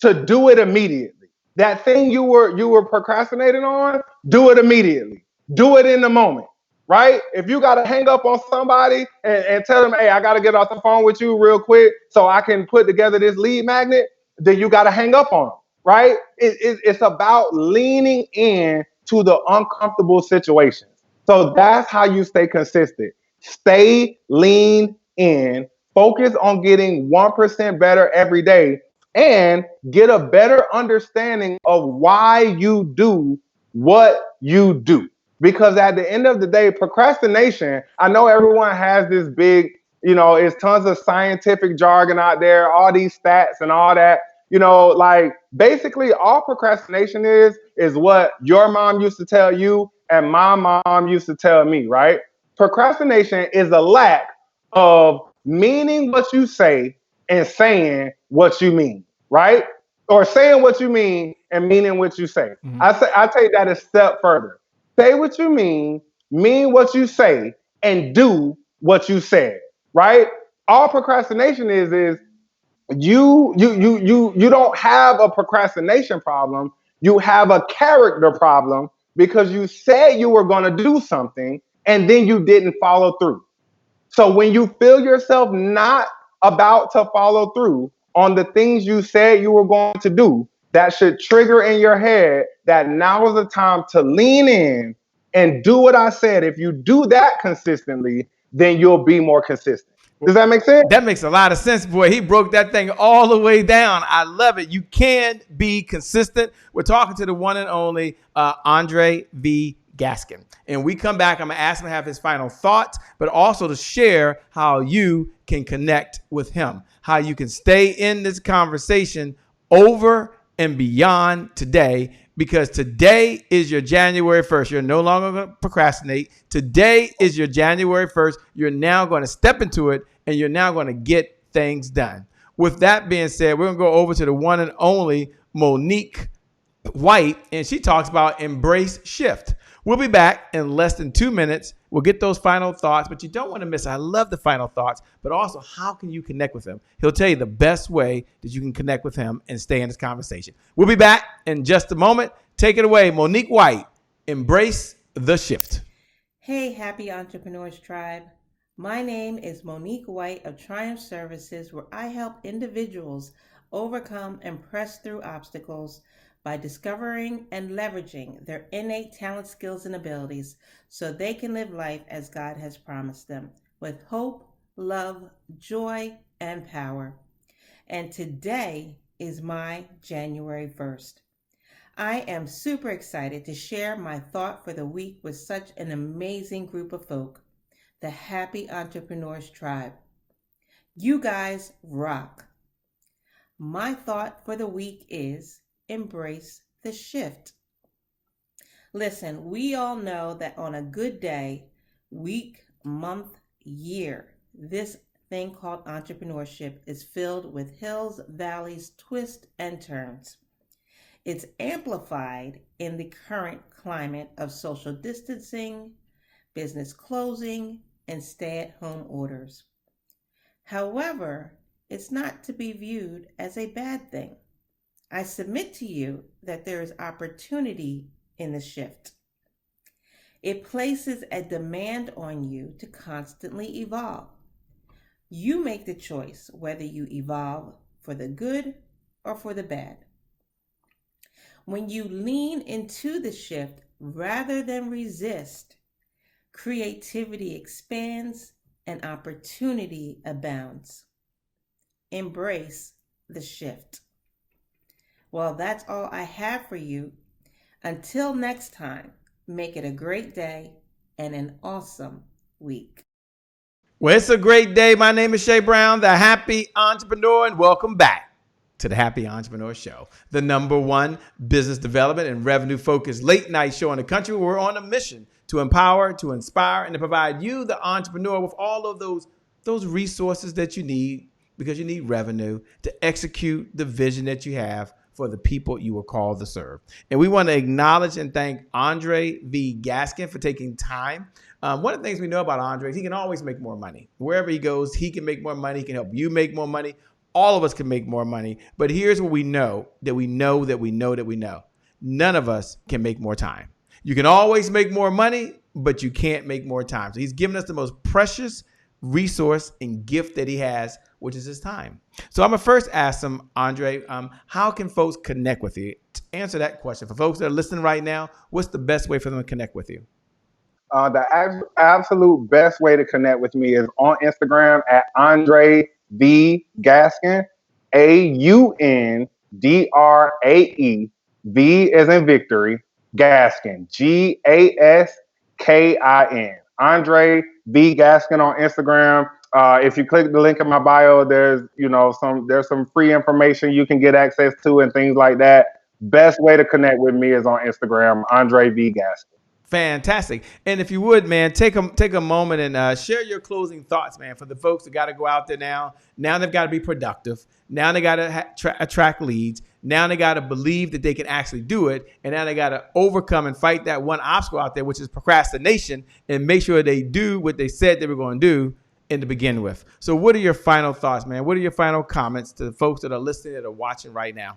to do it immediately. That thing you were procrastinating on, do it immediately. Do it in the moment, right? If you got to hang up on somebody and tell them, hey, I got to get off the phone with you real quick so I can put together this lead magnet, then you got to hang up on them, right? It's about leaning in to the uncomfortable situations. So that's how you stay consistent. Stay lean in, focus on getting 1% better every day, and get a better understanding of why you do what you do. Because at the end of the day, procrastination, I know everyone has this big, it's tons of scientific jargon out there, all these stats and all that. Like basically all procrastination is what your mom used to tell you and my mom used to tell me, right? Procrastination is a lack of meaning what you say and saying what you mean, right? Or saying what you mean and meaning what you say. Mhm. I take that a step further. Say what you mean what you say, and do what you said, right? All procrastination is you don't have a procrastination problem. You have a character problem because you said you were going to do something and then you didn't follow through. So when you feel yourself not about to follow through on the things you said you were going to do, that should trigger in your head that now is the time to lean in and do what I said. If you do that consistently, then you'll be more consistent. Does that make sense? That makes a lot of sense, boy. He broke that thing all the way down. I love it. You can be consistent. We're talking to the one and only Aundrae V. Gaskin. And we come back, I'm going to ask him to have his final thoughts, but also to share how you can connect with him, how you can stay in this conversation over and beyond today, because today is your January 1st. You're no longer going to procrastinate. Today is your January 1st. You're now going to step into it, and you're now going to get things done. With that being said, we're going to go over to the one and only Monique White, and she talks about embrace shift. We'll be back in less than 2 minutes. We'll get those final thoughts, but you don't want to miss it. I love the final thoughts, but also how can you connect with him? He'll tell you the best way that you can connect with him and stay in this conversation. We'll be back in just a moment. Take it away, Monique White. Embrace the shift. Hey, happy entrepreneurs tribe. My name is Monique White of Triumph Services, where I help individuals overcome and press through obstacles by discovering and leveraging their innate talent, skills, and abilities so they can live life as God has promised them, with hope, love, joy, and power. And today is my January 1st. I am super excited to share my thought for the week with such an amazing group of folk, the Happy Entrepreneurs Tribe. You guys rock. My thought for the week is embrace the shift. Listen, we all know that on a good day, week, month, year, this thing called entrepreneurship is filled with hills, valleys, twists, and turns. It's amplified in the current climate of social distancing, business closing, and stay-at-home orders. However, it's not to be viewed as a bad thing. I submit to you that there is opportunity in the shift. It places a demand on you to constantly evolve. You make the choice whether you evolve for the good or for the bad. When you lean into the shift rather than resist, creativity expands and opportunity abounds. Embrace the shift. Well, that's all I have for you. Until next time, make it a great day and an awesome week. Well, it's a great day. My name is Shay Brown, the Happy Entrepreneur, and welcome back to the Happy Entrepreneur Show, the #1 business development and revenue-focused late-night show in the country. We're on a mission to empower, to inspire, and to provide you, the entrepreneur, with all of those resources that you need, because you need revenue to execute the vision that you have for the people you were called to serve. And we want to acknowledge and thank Aundrae Gaskin for taking time. One of the things we know about Aundrae is he can always make more money. Wherever he goes, he can make more money. He can help you make more money. All of us can make more money. But here's what we know, that we know, that we know, that we know. None of us can make more time. You can always make more money, but you can't make more time. So he's given us the most precious resource and gift that he has, which is his time. So I'm going to first ask him, Aundrae, how can folks connect with you? To answer that question, for folks that are listening right now, what's the best way for them to connect with you? The absolute best way to connect with me is on Instagram at Aundrae V Gaskin, AUNDRAE, V as in victory, Gaskin, GASKIN. Aundrae V Gaskin on Instagram. If you click the link in my bio, there's some free information you can get access to and things like that. Best way to connect with me is on Instagram, Aundrae V Gaskin. Fantastic. And if you would, man, take a moment and share your closing thoughts, man, for the folks that got to go out there now. Now they've got to be productive. Now they got to attract leads. Now they got to believe that they can actually do it. And now they got to overcome and fight that one obstacle out there, which is procrastination, and make sure they do what they said they were going to do in to begin with. So what are your final thoughts, man? What are your final comments to the folks that are listening, that are watching right now?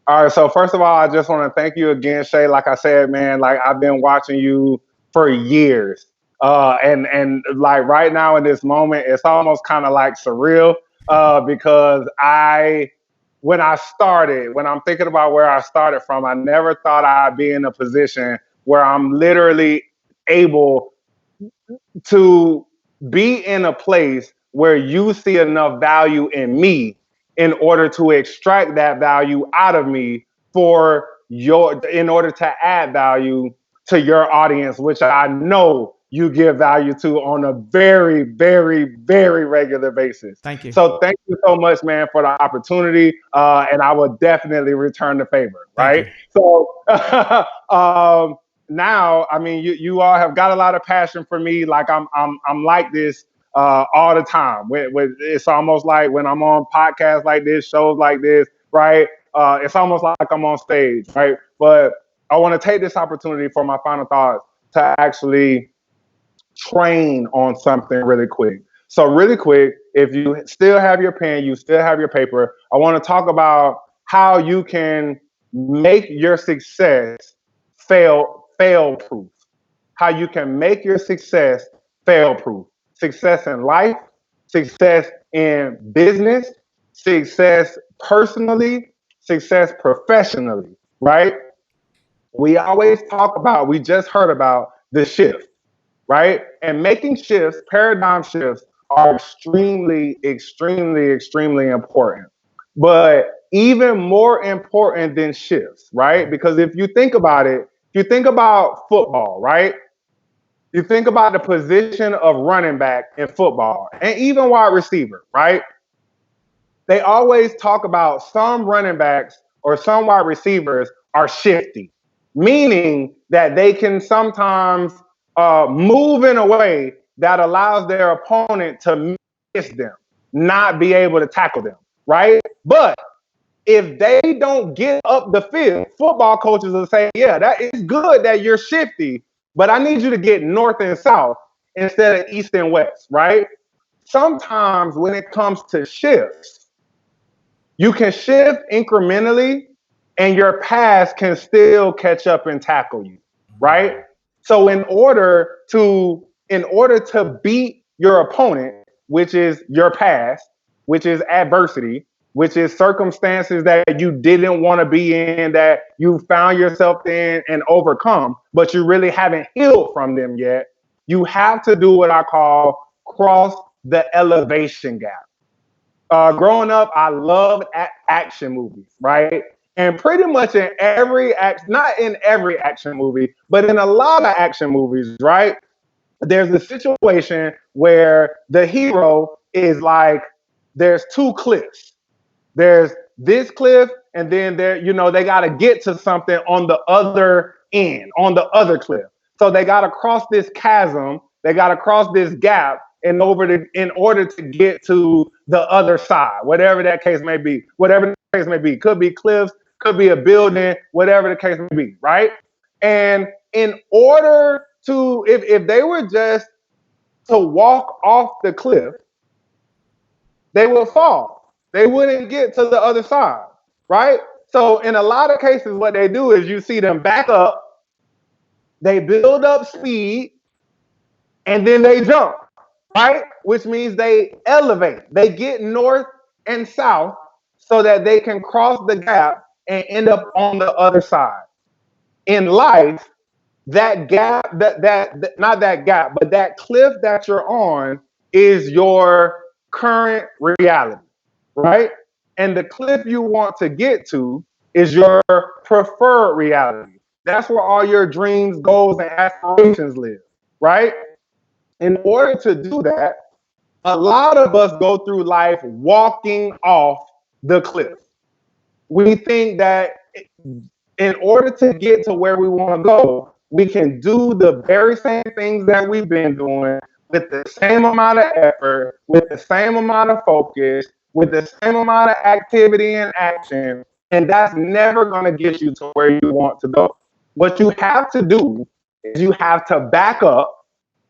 All right. So first of all, I just want to thank you again, Shay. Like I said, man, like I've been watching you for years. And like right now in this moment, it's almost kind of like surreal because when I'm thinking about where I started from, I never thought I'd be in a position where I'm literally able to be in a place where you see enough value in me in order to extract that value out of me in order to add value to your audience, which I know you give value to on a very, very, very regular basis. Thank you. So thank you so much, man, for the opportunity. And I will definitely return the favor. Right. So now, I mean, you all have got a lot of passion for me. Like I'm like this all the time. It's almost like when I'm on podcasts like this, shows like this, right? It's almost like I'm on stage, right? But I want to take this opportunity for my final thoughts to actually train on something really quick. So really quick, if you still have your pen, you still have your paper, I want to talk about how you can make your success fail proof. How you can make your success fail proof. Success in life, success in business, success personally, success professionally, right? We just heard about the shift, right? And making shifts, paradigm shifts, are extremely, extremely, extremely important. But even more important than shifts, right? Because if you think about it, if you think about football, right? You think about the position of running back in football and even wide receiver, right? They always talk about some running backs or some wide receivers are shifty, meaning that they can sometimes move in a way that allows their opponent to miss them, not be able to tackle them, right? But if they don't get up the field, football coaches will say, yeah, that is good that you're shifty, but I need you to get north and south instead of east and west, right? Sometimes when it comes to shifts, you can shift incrementally and your pass can still catch up and tackle you, right? So in order to beat your opponent, which is your past, which is adversity, which is circumstances that you didn't want to be in, that you found yourself in and overcome, but you really haven't healed from them yet, you have to do what I call cross the elevation gap. Growing up, I loved action movies, right? And pretty much in every action, not in every action movie, but in a lot of action movies, right? There's a situation where the hero is like, there's two cliffs. There's this cliff, and then they got to get to something on the other end, on the other cliff. So they got to cross this chasm, they got to cross this gap in order to get to the other side, whatever that case may be. Whatever the case may be, could be cliffs, could be a building, whatever the case may be, right? And in order to, if they were just to walk off the cliff, they would fall. They wouldn't get to the other side, right? So in a lot of cases, what they do is you see them back up, they build up speed, and then they jump, right? Which means they elevate. They get north and south so that they can cross the gap and end up on the other side. In life, that gap, not that gap, but that cliff that you're on is your current reality, right? And the cliff you want to get to is your preferred reality. That's where all your dreams, goals, and aspirations live, right? In order to do that, a lot of us go through life walking off the cliff. We think that in order to get to where we want to go, we can do the very same things that we've been doing with the same amount of effort, with the same amount of focus, with the same amount of activity and action, and that's never going to get you to where you want to go. What you have to do is you have to back up.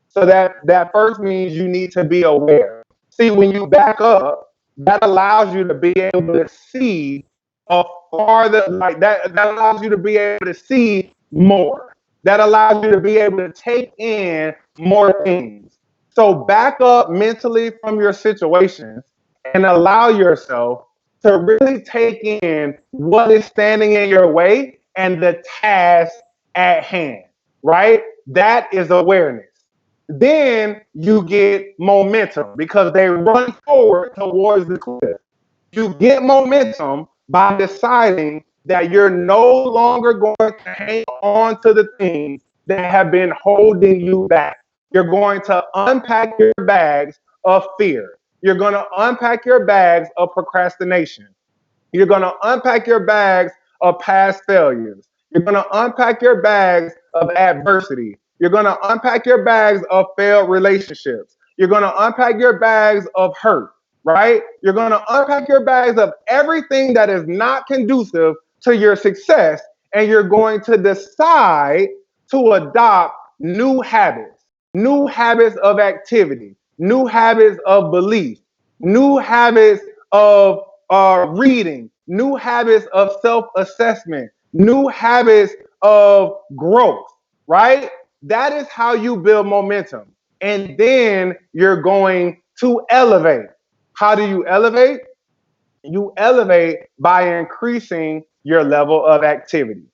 So that first means you need to be aware. See, when you back up, that allows you to be able to see a farther, like that allows you to be able to see more. That allows you to be able to take in more things. So back up mentally from your situations and allow yourself to really take in what is standing in your way and the task at hand, right? That is awareness. Then you get momentum because they run forward towards the cliff. You get momentum by deciding that you're no longer going to hang on to the things that have been holding you back. You're going to unpack your bags of fear. You're going to unpack your bags of procrastination. You're going to unpack your bags of past failures. You're going to unpack your bags of adversity. You're going to unpack your bags of failed relationships. You're going to unpack your bags of hurt, right? You're going to unpack your bags of everything that is not conducive to your success, and you're going to decide to adopt new habits of activity, new habits of belief, new habits of reading, new habits of self-assessment, new habits of growth, right? That is how you build momentum. And then you're going to elevate. How do you elevate? You elevate by increasing your level of activity.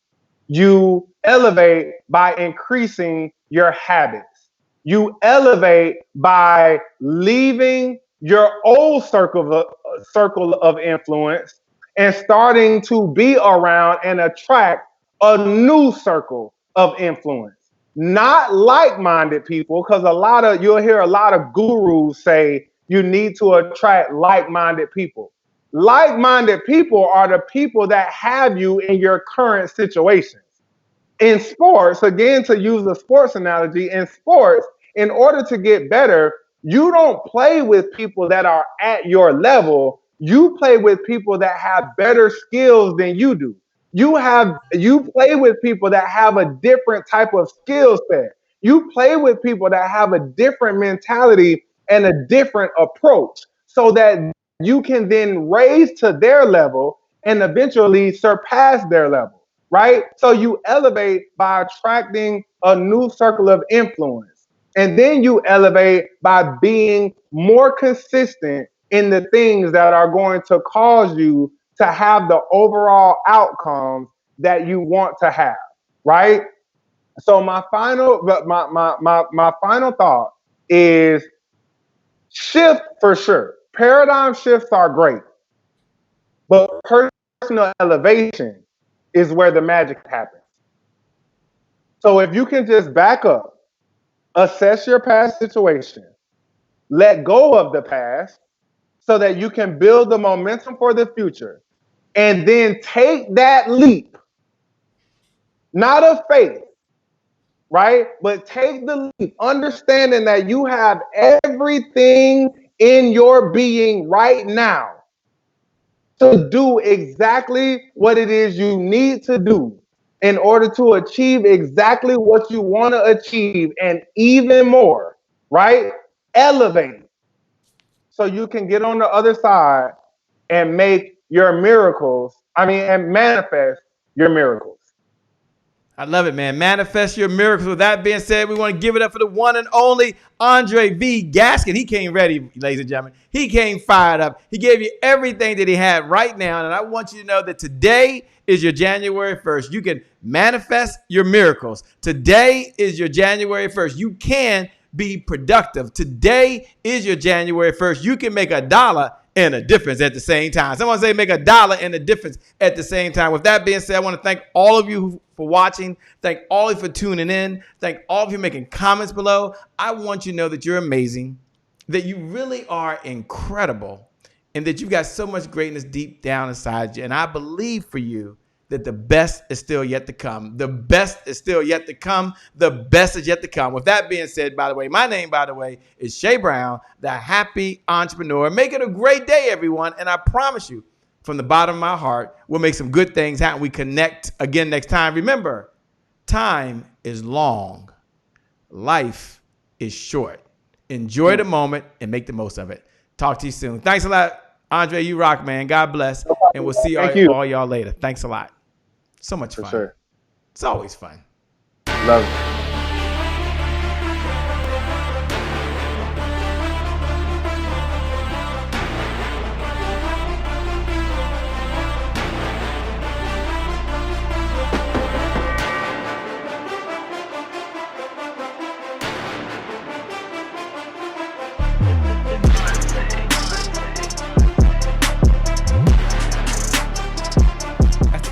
You elevate by increasing your habits. You elevate by leaving your old circle of influence and starting to be around and attract a new circle of influence. Not like-minded people, because you'll hear a lot of gurus say you need to attract like-minded people. Like-minded people are the people that have you in your current situations. In sports, again, to use the sports analogy, in sports, in order to get better, you don't play with people that are at your level. You play with people that have better skills than you do. You play with people that have a different type of skill set. You play with people that have a different mentality and a different approach so that you can then raise to their level and eventually surpass their level, right? So you elevate by attracting a new circle of influence. And then you elevate by being more consistent in the things that are going to cause you to have the overall outcomes that you want to have, right? So my final thought is shift for sure. Paradigm shifts are great, but personal elevation is where the magic happens. So if you can just back up, assess your past situation, let go of the past so that you can build the momentum for the future, and then take that leap, not of faith, right? But take the leap, understanding that you have everything in your being right now to do exactly what it is you need to do in order to achieve exactly what you want to achieve and even more, right? Elevate so you can get on the other side and make your miracles, and manifest your miracles. I love it, man. Manifest your miracles. With that being said, we want to give it up for the one and only Aundrae V. Gaskin. He came ready, ladies and gentlemen. He came fired up. He gave you everything that he had right now. And I want you to know that today is your January 1st. You can manifest your miracles. Today is your January 1st. You can be productive. Today is your January 1st. You can make $1 and a difference at the same time. Someone say make $1 and a difference at the same time. With that being said, I want to thank all of you for watching. Thank all of you for tuning in. Thank all of you making comments below. I want you to know that you're amazing, that you really are incredible, and that you've got so much greatness deep down inside you. And I believe for you that the best is still yet to come. The best is still yet to come. The best is yet to come. With that being said, by the way, my name, by the way, is Shay Brown, the happy entrepreneur. Make it a great day, everyone. And I promise you, from the bottom of my heart, we'll make some good things happen. We connect again next time. Remember, time is long. Life is short. Enjoy the moment and make the most of it. Talk to you soon. Thanks a lot, Aundrae. You rock, man. God bless. And we'll see all y'all later. Thanks a lot. So much fun. For sure. It's always fun. Love it.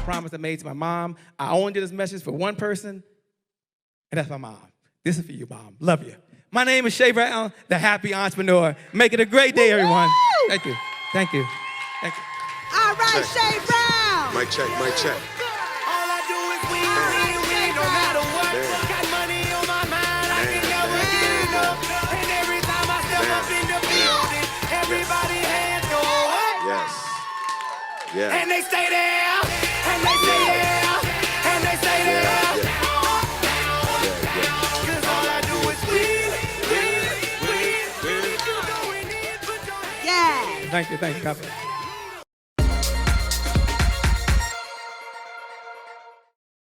Promise I made to my mom. I only did this message for one person, and that's my mom. This is for you, Mom. Love you. My name is Shay Brown, the happy entrepreneur. Make it a great day, everyone. Thank you. Thank you. Thank you. All right, Shay Brown. Mic check, mic check. All I do is win, no matter what. Got money on my mind, I can never get enough. And every time I step up in the building, everybody hands go up. Yes. Yeah. And they stay there, and they stay there, and they stay there. Cause all I do is win. Thank you. God bless.